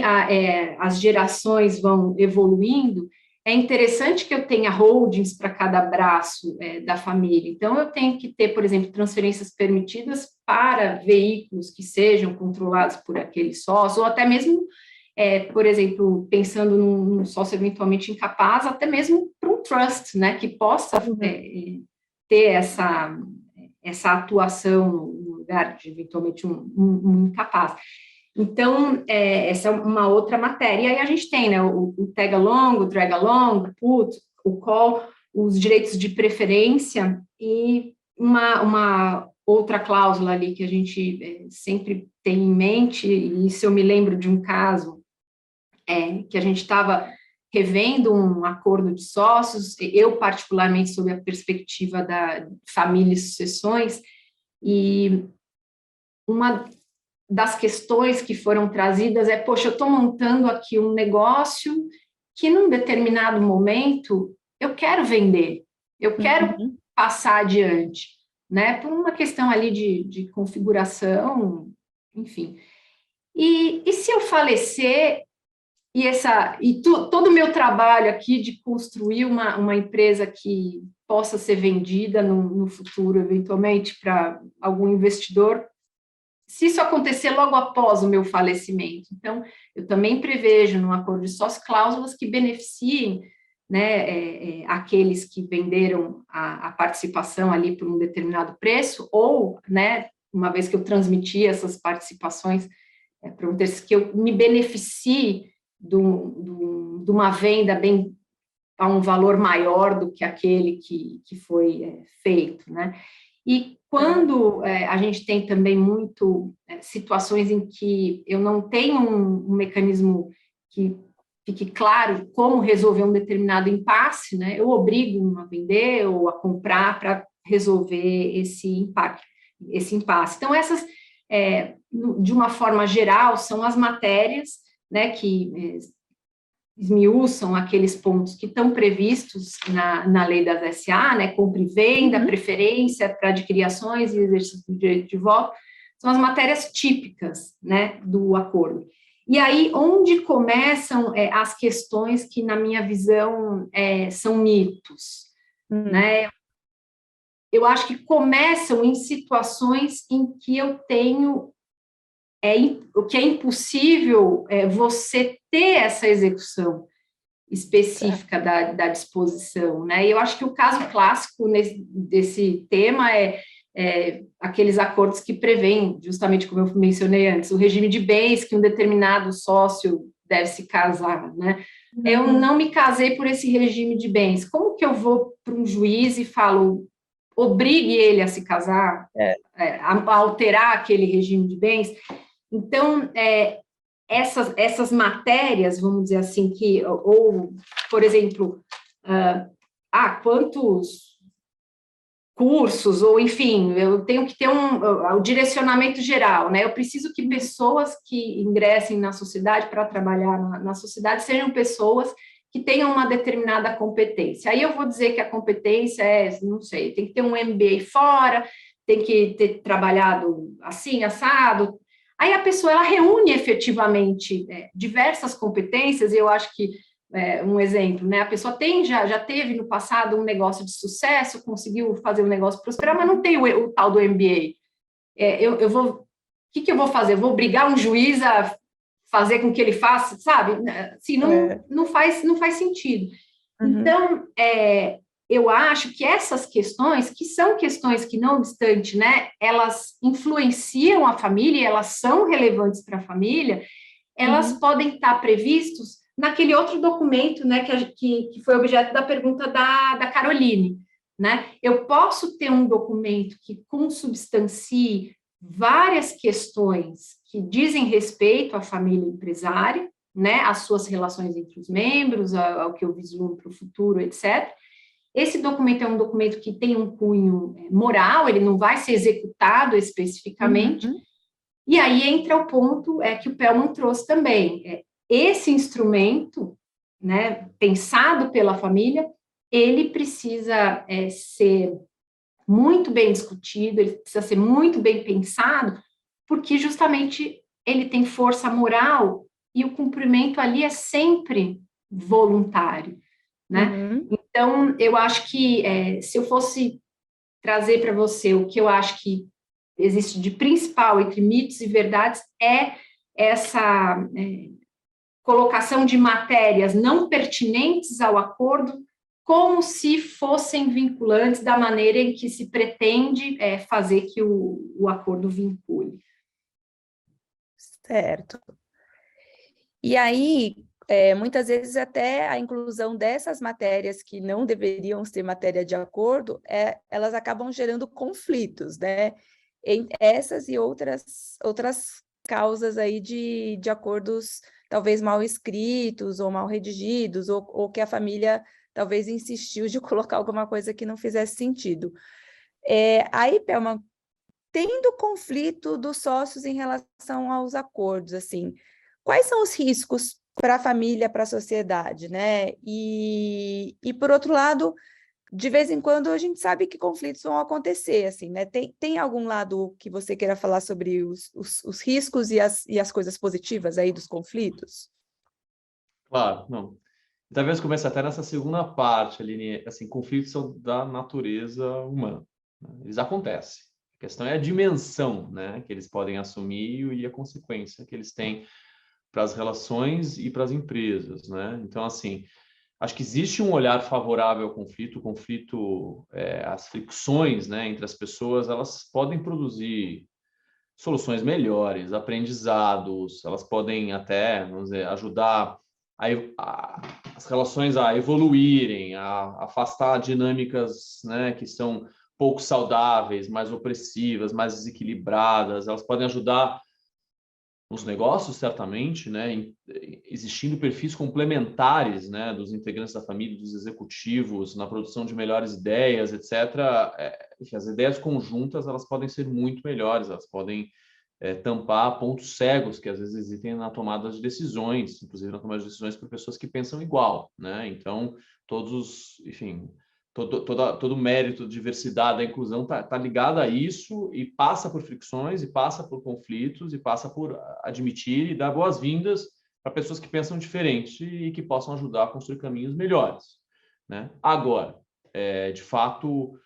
as gerações vão evoluindo, é interessante que eu tenha holdings para cada braço da família. Então, eu tenho que ter, por exemplo, transferências permitidas para veículos que sejam controlados por aquele sócio, ou até mesmo, por exemplo, pensando num sócio eventualmente incapaz, até mesmo para um trust, né, que possa ter essa atuação no lugar de, eventualmente, um incapaz. Então, essa é uma outra matéria. E aí a gente tem, né, o tag-along, o drag-along, o put, o call, os direitos de preferência e uma outra cláusula ali que a gente sempre tem em mente, e isso eu me lembro de um caso que a gente estava revendo um acordo de sócios, eu particularmente sob a perspectiva da família e sucessões, e uma das questões que foram trazidas poxa, eu estou montando aqui um negócio que num determinado momento eu quero vender, eu quero passar adiante, né, por uma questão ali de configuração, enfim. E se eu falecer, todo o meu trabalho aqui de construir uma empresa que possa ser vendida no futuro, eventualmente, para algum investidor, se isso acontecer logo após o meu falecimento. Então, eu também prevejo no acordo de sócio cláusulas que beneficiem, né, aqueles que venderam a participação ali por um determinado preço, ou, né, uma vez que eu transmiti essas participações para um terceiro, que eu me beneficie de uma venda a um valor maior do que aquele que foi feito, né? E quando a gente tem também muito situações em que eu não tenho um mecanismo que fique claro como resolver um determinado impasse, né, eu obrigo a vender ou a comprar para resolver esse impasse. Então, essas, de uma forma geral, são as matérias, né, que esmiuçam aqueles pontos que estão previstos na lei das SA, né, compra e venda, preferência para adquirir ações e exercício do direito de voto, são as matérias típicas, né, do acordo. E aí, onde começam as questões que, na minha visão, são mitos, né? Eu acho que começam em situações em que eu tenho o que é impossível você ter essa execução específica da disposição, né? E eu acho que o caso clássico desse tema é aqueles acordos que prevêem, justamente como eu mencionei antes, o regime de bens que um determinado sócio deve se casar, né? Eu não me casei por esse regime de bens. Como que eu vou para um juiz e falo, obrigue ele a se casar, a alterar aquele regime de bens? Então, essas matérias, vamos dizer assim, ou por exemplo, quantos cursos, ou enfim, eu tenho que ter o direcionamento geral, né? Eu preciso que pessoas que ingressem na sociedade para trabalhar na sociedade sejam pessoas que tenham uma determinada competência. Aí eu vou dizer que a competência não sei, tem que ter um MBA fora, tem que ter trabalhado assim, assado. Aí a pessoa, ela reúne efetivamente diversas competências, e eu acho que, um exemplo, né, a pessoa já teve no passado um negócio de sucesso, conseguiu fazer o negócio prosperar, mas não tem o tal do MBA. O que eu vou fazer? Eu vou obrigar um juiz a fazer com que ele faça, sabe? Assim, não faz sentido. Então, eu acho que essas questões, que são questões que, não obstante, né, elas influenciam a família, elas são relevantes para a família, elas podem estar previstos naquele outro documento, né, que foi objeto da pergunta da Caroline, né? Eu posso ter um documento que consubstancie várias questões que dizem respeito à família empresária, né, às suas relações entre os membros, ao que eu vislumbro para o futuro, etc. Esse documento é um documento que tem um cunho moral, ele não vai ser executado especificamente. E aí entra o ponto que o Pelman trouxe também. Esse instrumento, né, pensado pela família, ele precisa ser muito bem discutido, ele precisa ser muito bem pensado, porque justamente ele tem força moral e o cumprimento ali é sempre voluntário, né? Então, eu acho que se eu fosse trazer para você o que eu acho que existe de principal entre mitos e verdades, é essa colocação de matérias não pertinentes ao acordo como se fossem vinculantes da maneira em que se pretende fazer que o acordo vincule. Certo. E aí, muitas vezes até a inclusão dessas matérias que não deveriam ser matéria de acordo, elas acabam gerando conflitos, né? Essas e outras causas aí de acordos talvez mal escritos ou mal redigidos, ou que a família talvez insistiu de colocar alguma coisa que não fizesse sentido. Aí, Pelman, tendo conflito dos sócios em relação aos acordos, assim, quais são os riscos para a família, para a sociedade, né? E por outro lado, de vez em quando a gente sabe que conflitos vão acontecer, assim, né? Tem algum lado que você queira falar sobre os riscos e as coisas positivas aí dos conflitos? Claro, não. Talvez comece até nessa segunda parte, Aline. Assim, conflitos são da natureza humana, né? Eles acontecem. A questão é a dimensão, né, que eles podem assumir e a consequência que eles têm para as relações e para as empresas, né? Então, assim, acho que existe um olhar favorável ao conflito. O conflito, as fricções, né, entre as pessoas, elas podem produzir soluções melhores, aprendizados, elas podem até, vamos dizer, ajudar as relações a evoluírem, a afastar dinâmicas, né, que são pouco saudáveis, mais opressivas, mais desequilibradas. Elas podem ajudar nos negócios, certamente, né, existindo perfis complementares, né, dos integrantes da família, dos executivos, na produção de melhores ideias, etc. Enfim, as ideias conjuntas, elas podem ser muito melhores, elas podem tampar pontos cegos que às vezes existem na tomada de decisões, inclusive na tomada de decisões por pessoas que pensam igual, né? Então, enfim, todo o mérito de diversidade da inclusão tá ligado a isso e passa por fricções, e passa por conflitos, e passa por admitir e dar boas-vindas para pessoas que pensam diferente e que possam ajudar a construir caminhos melhores, né? Agora, de fato,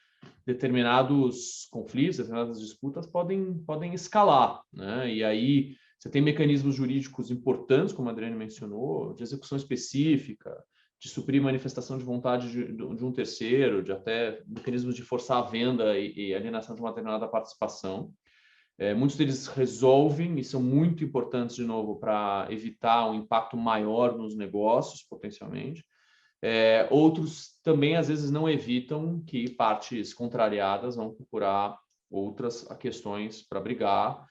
determinados conflitos, determinadas disputas podem escalar, né? E aí você tem mecanismos jurídicos importantes, como a Adriane mencionou, de execução específica, de suprir manifestação de vontade de um terceiro, de até mecanismos de forçar a venda e alienação de uma determinada participação. Muitos deles resolvem e são muito importantes, de novo, para evitar um impacto maior nos negócios, potencialmente. Outros também, às vezes, não evitam que partes contrariadas vão procurar outras questões para brigar,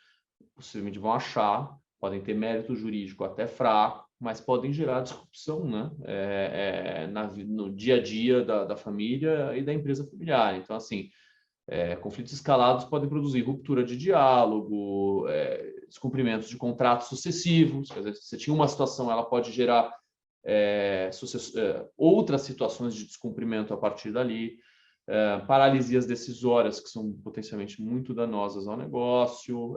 possivelmente vão achar, podem ter mérito jurídico até fraco, mas podem gerar disrupção, né? No dia a dia da família e da empresa familiar. Então, assim, conflitos escalados podem produzir ruptura de diálogo, descumprimentos de contratos sucessivos. Quer dizer, se você tinha uma situação, ela pode gerar outras situações de descumprimento a partir dali, paralisias decisórias que são potencialmente muito danosas ao negócio,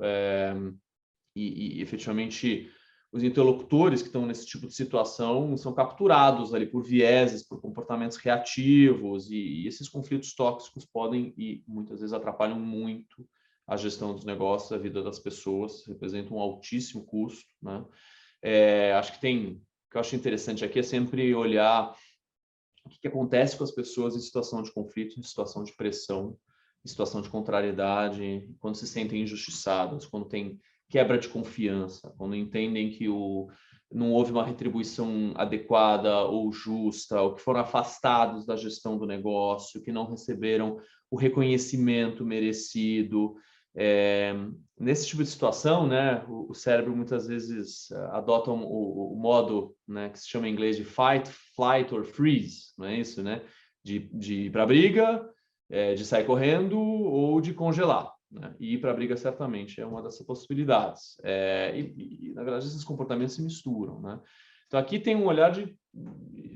e efetivamente os interlocutores que estão nesse tipo de situação são capturados ali por vieses, por comportamentos reativos, e esses conflitos tóxicos podem e muitas vezes atrapalham muito a gestão dos negócios, a vida das pessoas, representam um altíssimo custo, né? Acho que o que eu acho interessante aqui é sempre olhar o que acontece com as pessoas em situação de conflito, em situação de pressão, em situação de contrariedade, quando se sentem injustiçadas, quando tem quebra de confiança, quando entendem que não houve uma retribuição adequada ou justa, ou que foram afastados da gestão do negócio, que não receberam o reconhecimento merecido. Nesse tipo de situação, né, o cérebro muitas vezes adota o modo, né, que se chama em inglês de fight, flight or freeze, não é isso, né? De ir para a briga, de sair correndo ou de congelar. Né? E ir para a briga certamente é uma dessas possibilidades. Na verdade, esses comportamentos se misturam. Né? Então, aqui tem um olhar de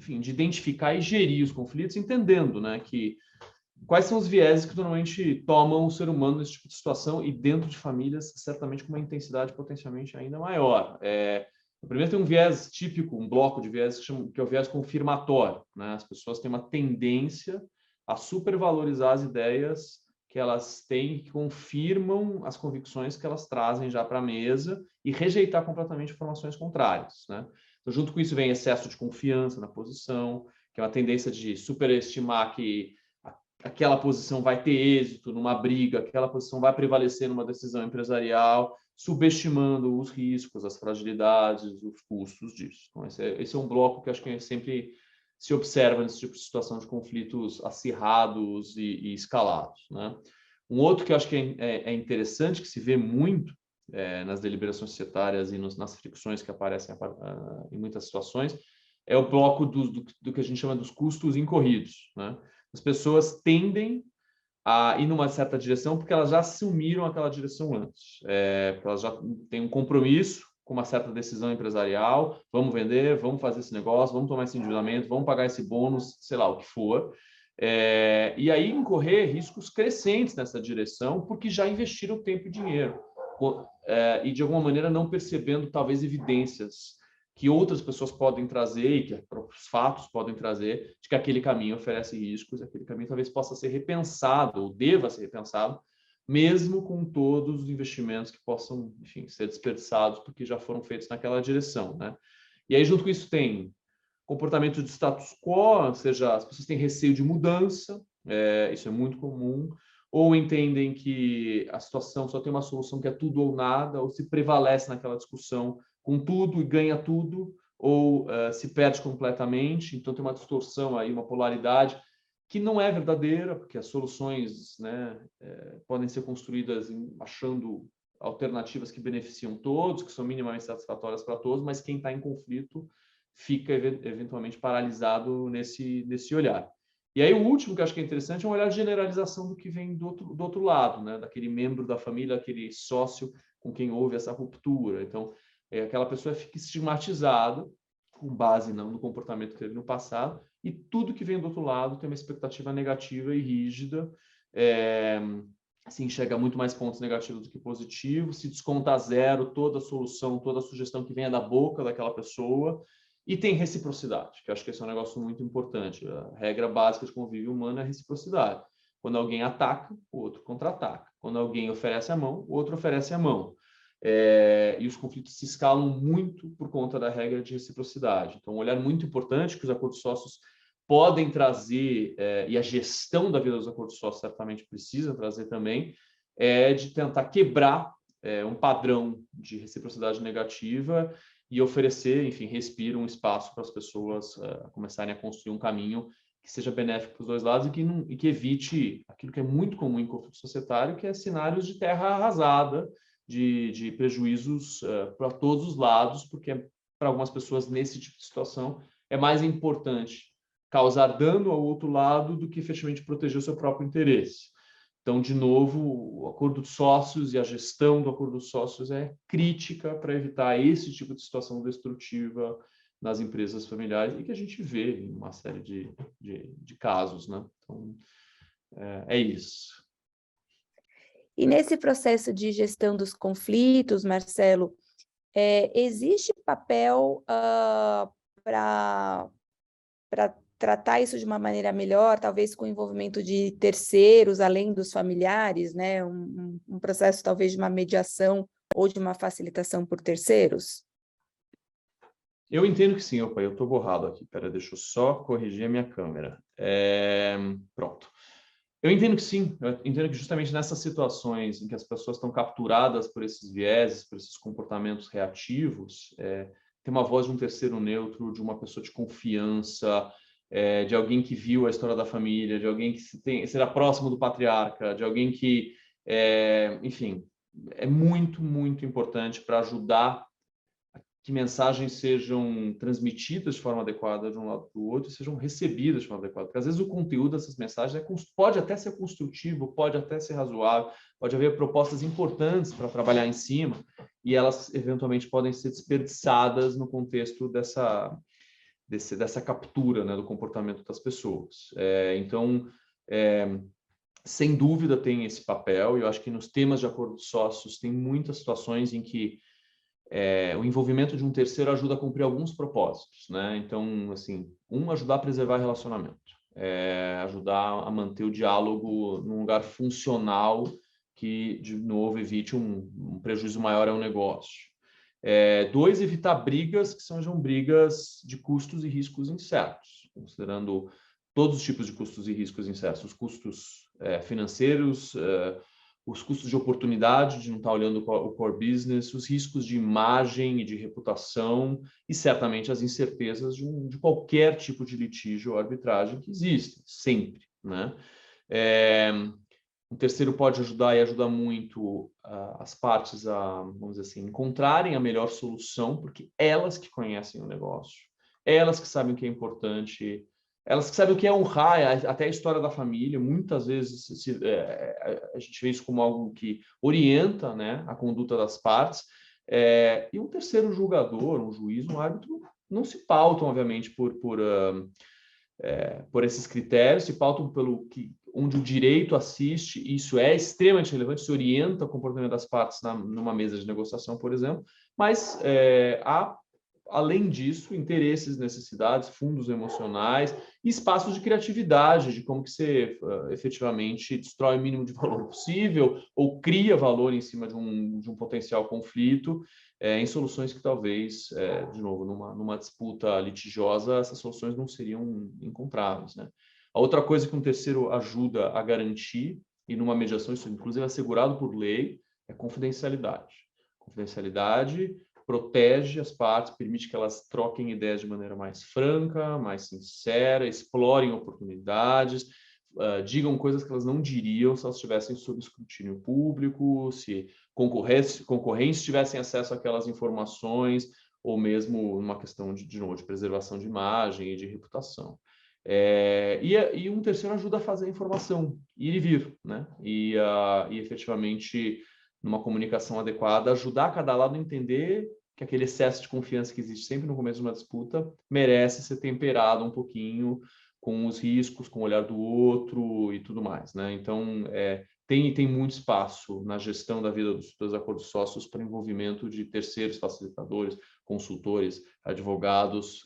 identificar e gerir os conflitos, entendendo, né, que quais são os vieses que normalmente tomam o ser humano nesse tipo de situação e dentro de famílias, certamente com uma intensidade potencialmente ainda maior. Primeiro tem um viés típico, um bloco de viés que é o viés confirmatório. Né? As pessoas têm uma tendência a supervalorizar as ideias que elas têm, que confirmam as convicções que elas trazem já para a mesa e rejeitar completamente informações contrárias. Né? Então, junto com isso vem excesso de confiança na posição, que é uma tendência de superestimar que aquela posição vai ter êxito numa briga, aquela posição vai prevalecer numa decisão empresarial, subestimando os riscos, as fragilidades, os custos disso. Então, esse é um bloco que acho que sempre se observa nesse tipo de situação de conflitos acirrados e escalados. Né? Um outro que eu acho que é interessante, que se vê muito nas deliberações societárias e nas fricções que aparecem em muitas situações, é o bloco do que a gente chama dos custos incorridos. Né? As pessoas tendem a ir numa certa direção porque elas já assumiram aquela direção antes. Porque elas já têm um compromisso com uma certa decisão empresarial, vamos vender, vamos fazer esse negócio, vamos tomar esse endividamento, vamos pagar esse bônus, sei lá, o que for. E aí incorrer riscos crescentes nessa direção porque já investiram tempo e dinheiro. E de alguma maneira não percebendo talvez evidências que outras pessoas podem trazer e que os fatos podem trazer de que aquele caminho oferece riscos, aquele caminho talvez possa ser repensado ou deva ser repensado, mesmo com todos os investimentos que possam, enfim, ser desperdiçados porque já foram feitos naquela direção. Né? E aí, junto com isso, tem comportamento de status quo, ou seja, as pessoas têm receio de mudança, isso é muito comum, ou entendem que a situação só tem uma solução que é tudo ou nada, ou se prevalece naquela discussão com tudo e ganha tudo, ou se perde completamente. Então, tem uma distorção aí, uma polaridade que não é verdadeira, porque as soluções, né, podem ser construídas achando alternativas que beneficiam todos, que são minimamente satisfatórias para todos, mas quem está em conflito fica eventualmente paralisado nesse olhar. E aí o último que eu acho que é interessante é um olhar de generalização do que vem do outro lado, né, daquele membro da família, aquele sócio com quem houve essa ruptura. Então, aquela pessoa fica estigmatizada com base no comportamento que teve no passado, e tudo que vem do outro lado tem uma expectativa negativa e rígida, se enxerga muito mais pontos negativos do que positivos, se desconta a zero toda a solução, toda a sugestão que venha da boca daquela pessoa, e tem reciprocidade, que eu acho que esse é um negócio muito importante. A regra básica de convívio humano é a reciprocidade. Quando alguém ataca, o outro contra-ataca. Quando alguém oferece a mão, o outro oferece a mão. E os conflitos se escalam muito por conta da regra de reciprocidade. Então, um olhar muito importante que os acordos sócios podem trazer, e a gestão da vida dos acordos sócios certamente precisa trazer também, é de tentar quebrar um padrão de reciprocidade negativa e oferecer, enfim, um espaço para as pessoas começarem a construir um caminho que seja benéfico para os dois lados e que evite aquilo que é muito comum em conflito societário, que é cenários de terra arrasada, de prejuízos para todos os lados, porque para algumas pessoas nesse tipo de situação é mais importante causar dano ao outro lado do que efetivamente proteger o seu próprio interesse. Então, de novo, o acordo de sócios e a gestão do acordo de sócios é crítica para evitar esse tipo de situação destrutiva nas empresas familiares e que a gente vê em uma série de casos. Né? Então, é isso. E nesse processo de gestão dos conflitos, Marcelo, existe papel para tratar isso de uma maneira melhor, talvez com o envolvimento de terceiros, além dos familiares, né? Um processo talvez de uma mediação ou de uma facilitação por terceiros? Eu entendo que sim. Opa, eu estou borrado aqui. Pera, deixa eu só corrigir a minha câmera. Pronto. Eu entendo que sim, eu entendo que justamente nessas situações em que as pessoas estão capturadas por esses vieses, por esses comportamentos reativos, ter uma voz de um terceiro neutro, de uma pessoa de confiança, de alguém que viu a história da família, de alguém que será próximo do patriarca, de alguém que, enfim, é muito, muito importante para ajudar que mensagens sejam transmitidas de forma adequada de um lado para o outro e sejam recebidas de forma adequada. Porque, às vezes, o conteúdo dessas mensagens pode até ser construtivo, pode até ser razoável, pode haver propostas importantes para trabalhar em cima e elas, eventualmente, podem ser desperdiçadas no contexto dessa captura, né, do comportamento das pessoas. Então, sem dúvida, tem esse papel, e eu acho que nos temas de acordo de sócios tem muitas situações em que o envolvimento de um terceiro ajuda a cumprir alguns propósitos, né? Então, assim, ajudar a preservar relacionamento, ajudar a manter o diálogo num lugar funcional que, de novo, evite um prejuízo maior ao negócio. 2, evitar brigas que sejam brigas de custos e riscos incertos, considerando todos os tipos de custos e riscos incertos, os custos financeiros, os custos de oportunidade de não estar olhando o core business, os riscos de imagem e de reputação e, certamente, as incertezas de qualquer tipo de litígio ou arbitragem que existem, sempre, né? Um terceiro pode ajudar e ajuda muito as partes a, vamos dizer assim, encontrarem a melhor solução, porque elas que conhecem o negócio, elas que sabem o que é importante, elas que sabem o que é honrar, até a história da família. Muitas vezes a gente vê isso como algo que orienta, né, a conduta das partes. E um terceiro julgador, um juiz, um árbitro, não se pautam, obviamente, por esses critérios, se pautam pelo onde o direito assiste. Isso é extremamente relevante, se orienta o comportamento das partes numa mesa de negociação, por exemplo, mas há, além disso, interesses, necessidades, fundos emocionais e espaços de criatividade, de como que você efetivamente destrói o mínimo de valor possível ou cria valor em cima de um potencial conflito, em soluções que talvez, de novo, numa disputa litigiosa, essas soluções não seriam encontráveis, né? A outra coisa que um terceiro ajuda a garantir, e numa mediação isso inclusive é assegurado por lei, é confidencialidade. Confidencialidade protege as partes, permite que elas troquem ideias de maneira mais franca, mais sincera, explorem oportunidades, digam coisas que elas não diriam se elas estivessem sob escrutínio público, se concorrentes tivessem acesso àquelas informações, ou mesmo numa questão de novo, de preservação de imagem e de reputação. E um terceiro ajuda a fazer a informação ir e vir, né? E efetivamente, numa comunicação adequada, ajudar cada lado a entender que aquele excesso de confiança que existe sempre no começo de uma disputa merece ser temperado um pouquinho com os riscos, com o olhar do outro e tudo mais, né? Então, tem muito espaço na gestão da vida dos acordos sócios para envolvimento de terceiros facilitadores, consultores, advogados,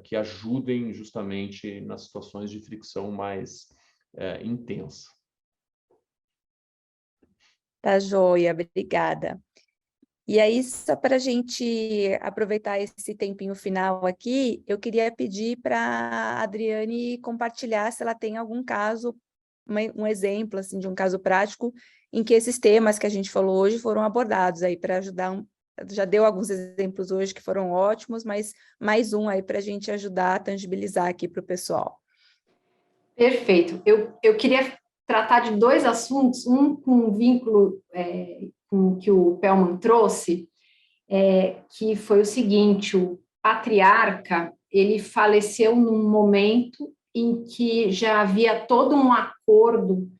que ajudem justamente nas situações de fricção mais intensa. Tá joia, obrigada. E aí, só para a gente aproveitar esse tempinho final aqui, eu queria pedir para a Adriane compartilhar se ela tem algum caso, um exemplo assim, de um caso prático em que esses temas que a gente falou hoje foram abordados aí para ajudar. Já deu alguns exemplos hoje que foram ótimos, mas mais um aí para a gente ajudar a tangibilizar aqui para o pessoal. Perfeito. Eu queria tratar de 2 assuntos, um com vínculo com o que o Pellman trouxe, que foi o seguinte: o patriarca, ele faleceu num momento em que já havia todo um acordo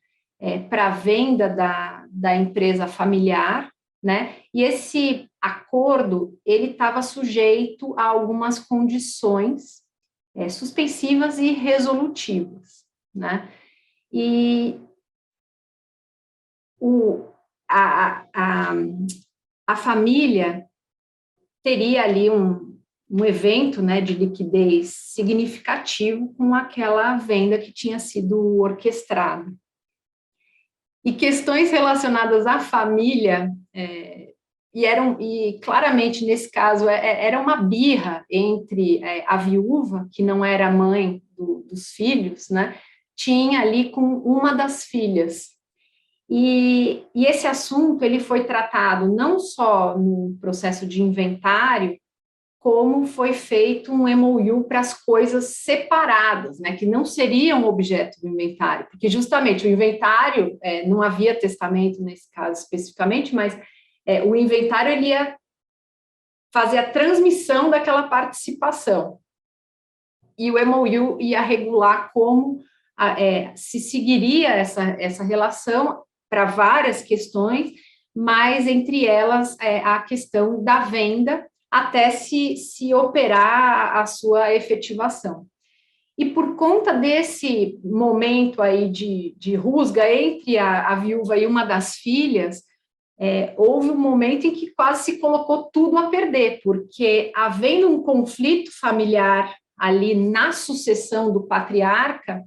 para a venda da empresa familiar, né? E esse acordo, ele estava sujeito a algumas condições suspensivas e resolutivas, né? E a família teria ali um evento, né, de liquidez significativo com aquela venda que tinha sido orquestrada. E questões relacionadas à família, e claramente nesse caso era uma birra entre a viúva, que não era mãe dos filhos, né, tinha ali com uma das filhas. E esse assunto ele foi tratado não só no processo de inventário, como foi feito um MOU para as coisas separadas, né, que não seriam objeto do inventário, porque justamente o inventário, não havia testamento nesse caso especificamente, mas o inventário ele ia fazer a transmissão daquela participação. E o MOU ia regular como se seguiria essa relação para várias questões, mas entre elas a questão da venda até se operar a sua efetivação. E por conta desse momento aí de rusga entre a viúva e uma das filhas, houve um momento em que quase se colocou tudo a perder, porque havendo um conflito familiar ali na sucessão do patriarca,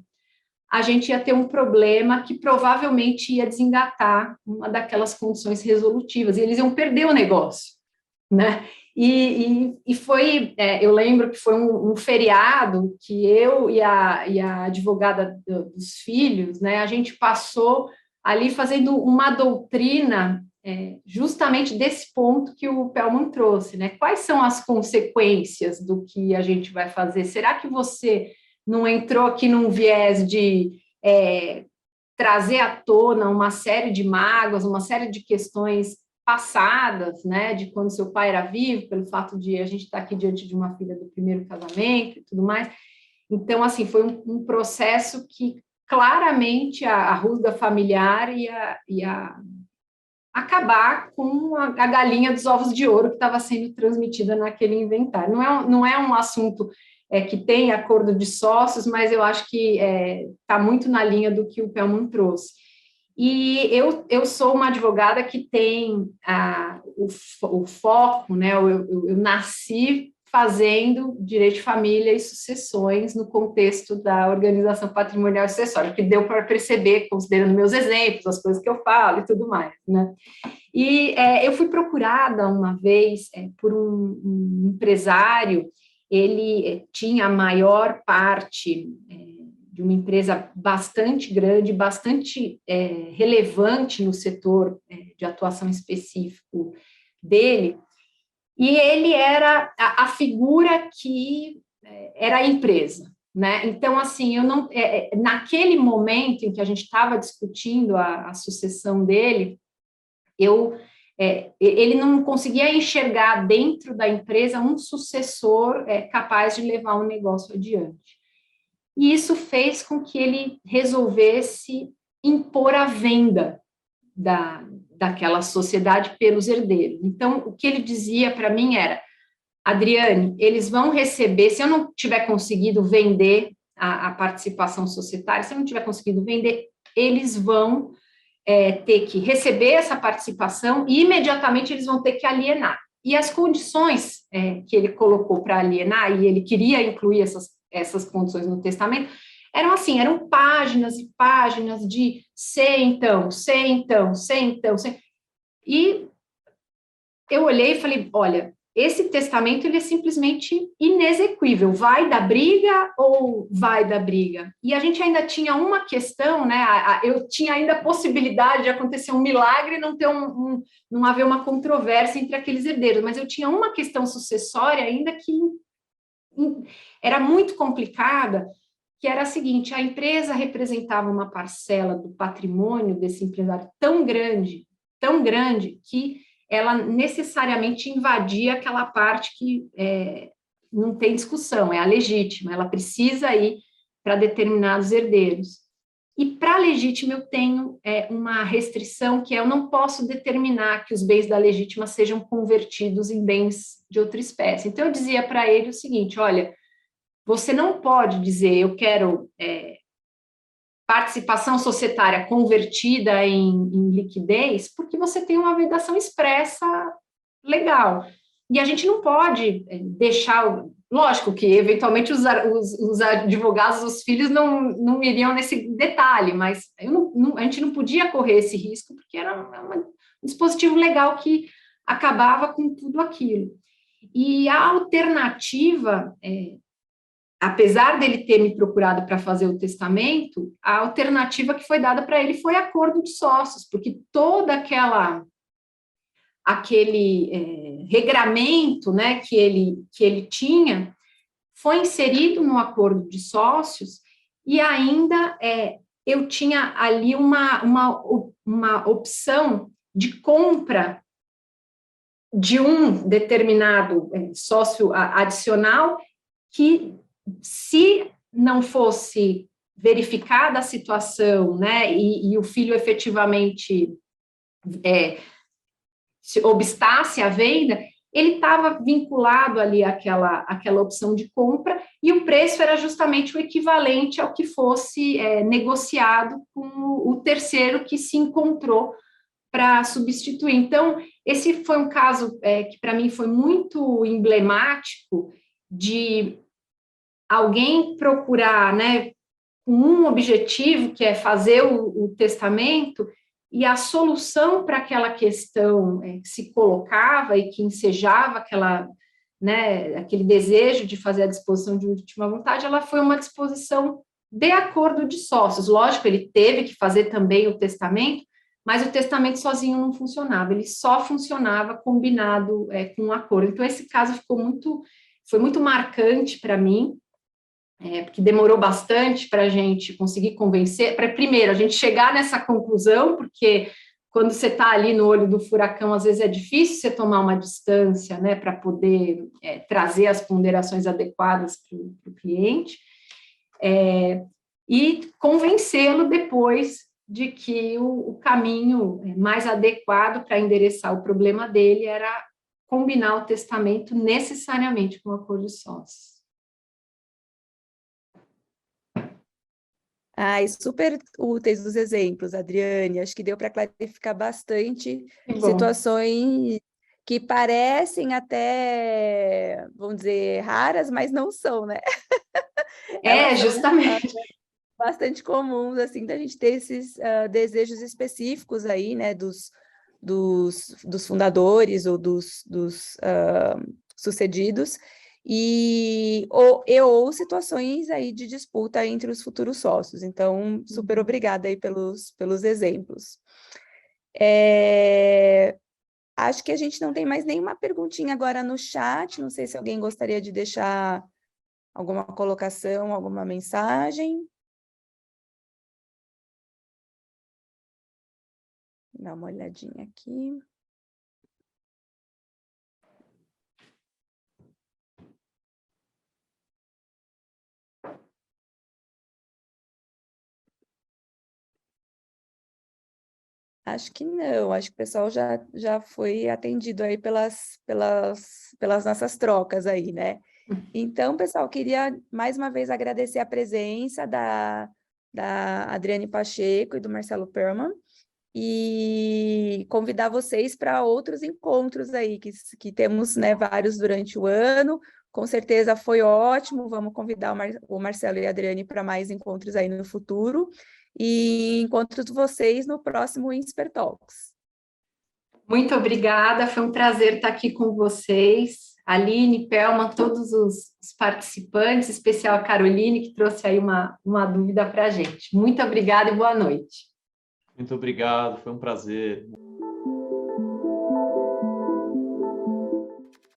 a gente ia ter um problema que provavelmente ia desengatar uma daquelas condições resolutivas, e eles iam perder o negócio, né? E foi, eu lembro que foi um feriado que eu e a advogada dos filhos, né, a gente passou ali fazendo uma doutrina justamente desse ponto que o Pellman trouxe, né? Quais são as consequências do que a gente vai fazer? Será que você não entrou aqui num viés de trazer à tona uma série de mágoas, uma série de questões passadas, né, de quando seu pai era vivo, pelo fato de a gente estar aqui diante de uma filha do primeiro casamento e tudo mais? Então, assim, foi um processo que claramente a rusga familiar ia acabar com a galinha dos ovos de ouro que estava sendo transmitida naquele inventário. Não é um assunto que tem acordo de sócios, mas eu acho que está muito na linha do que o Pellman trouxe. E eu sou uma advogada que tem o foco, né? Eu nasci fazendo direito de família e sucessões no contexto da organização patrimonial e sucessória, que deu para perceber, considerando meus exemplos, as coisas que eu falo e tudo mais, né? E eu fui procurada uma vez por um empresário. Ele tinha a maior parte de uma empresa bastante grande, bastante relevante no setor de atuação específico dele, e ele era a figura que era a empresa, né? Então, assim, eu não, naquele momento em que a gente estava discutindo a sucessão dele, ele não conseguia enxergar dentro da empresa um sucessor capaz de levar o negócio adiante. E isso fez com que ele resolvesse impor a venda daquela sociedade pelos herdeiros. Então, o que ele dizia para mim era: Adriane, eles vão receber, se eu não tiver conseguido vender a participação societária, se eu não tiver conseguido vender, eles vão ter que receber essa participação e imediatamente eles vão ter que alienar. E as condições que ele colocou para alienar, e ele queria incluir essas condições no testamento, eram páginas e páginas de sei então. E eu olhei e falei: olha, esse testamento ele é simplesmente inexequível, vai dar briga ou vai dar briga? E a gente ainda tinha uma questão, né? Eu tinha ainda a possibilidade de acontecer um milagre e não ter não haver uma controvérsia entre aqueles herdeiros, mas eu tinha uma questão sucessória ainda que era muito complicada, que era a seguinte: a empresa representava uma parcela do patrimônio desse empresário tão grande, que ela necessariamente invadia aquela parte que não tem discussão, é a legítima, ela precisa ir para determinados herdeiros. E para a legítima eu tenho uma restrição, que eu não posso determinar que os bens da legítima sejam convertidos em bens de outra espécie. Então eu dizia para ele o seguinte: olha, você não pode dizer eu quero participação societária convertida em liquidez, porque você tem uma vedação expressa legal. E a gente não pode deixar... Lógico que, eventualmente, os advogados, os filhos, não iriam nesse detalhe, mas a gente não podia correr esse risco, porque era um dispositivo legal que acabava com tudo aquilo. E a alternativa apesar dele ter me procurado para fazer o testamento, a alternativa que foi dada para ele foi acordo de sócios, porque todo aquele regramento, né, que ele tinha foi inserido no acordo de sócios, e ainda eu tinha ali uma opção de compra de um determinado sócio adicional, que, se não fosse verificada a situação, né, e o filho efetivamente se obstasse à venda, ele estava vinculado ali àquela opção de compra, e o preço era justamente o equivalente ao que fosse negociado com o terceiro que se encontrou para substituir. Então, esse foi um caso que, para mim, foi muito emblemático de alguém procurar, né, com um objetivo, que é fazer o testamento, e a solução para aquela questão que se colocava e que ensejava aquele desejo de fazer a disposição de última vontade, ela foi uma disposição de acordo de sócios. Lógico, ele teve que fazer também o testamento, mas o testamento sozinho não funcionava, ele só funcionava combinado com um acordo. Então, esse caso foi muito marcante para mim, porque demorou bastante para a gente conseguir convencer, primeiro, a gente chegar nessa conclusão, porque quando você está ali no olho do furacão, às vezes é difícil você tomar uma distância, né, para poder trazer as ponderações adequadas para o cliente, e convencê-lo depois de que o caminho mais adequado para endereçar o problema dele era combinar o testamento necessariamente com o acordo de sócios. Ai, super úteis os exemplos, Adriane. Acho que deu para clarificar bastante situações que parecem até, vamos dizer, raras, mas não são, né? Justamente. São bastante comuns, assim, da gente ter esses desejos específicos aí, né, dos fundadores ou dos sucedidos, ou situações aí de disputa entre os futuros sócios. Então, super obrigada aí pelos exemplos. Acho que a gente não tem mais nenhuma perguntinha agora no chat, não sei se alguém gostaria de deixar alguma colocação, alguma mensagem. Dá uma olhadinha aqui. Acho que não, acho que o pessoal já foi atendido aí pelas nossas trocas aí, né? Então, pessoal, queria mais uma vez agradecer a presença da Adriane Pacheco e do Marcelo Perlman, e convidar vocês para outros encontros aí, que temos, né, vários durante o ano. Com certeza foi ótimo, vamos convidar o Marcelo e a Adriane para mais encontros aí no futuro, e encontro vocês no próximo Insper Talks. Muito obrigada, foi um prazer estar aqui com vocês. Aline, Perlman, todos os participantes, em especial a Caroline, que trouxe aí uma dúvida para a gente. Muito obrigada e boa noite. Muito obrigado, foi um prazer.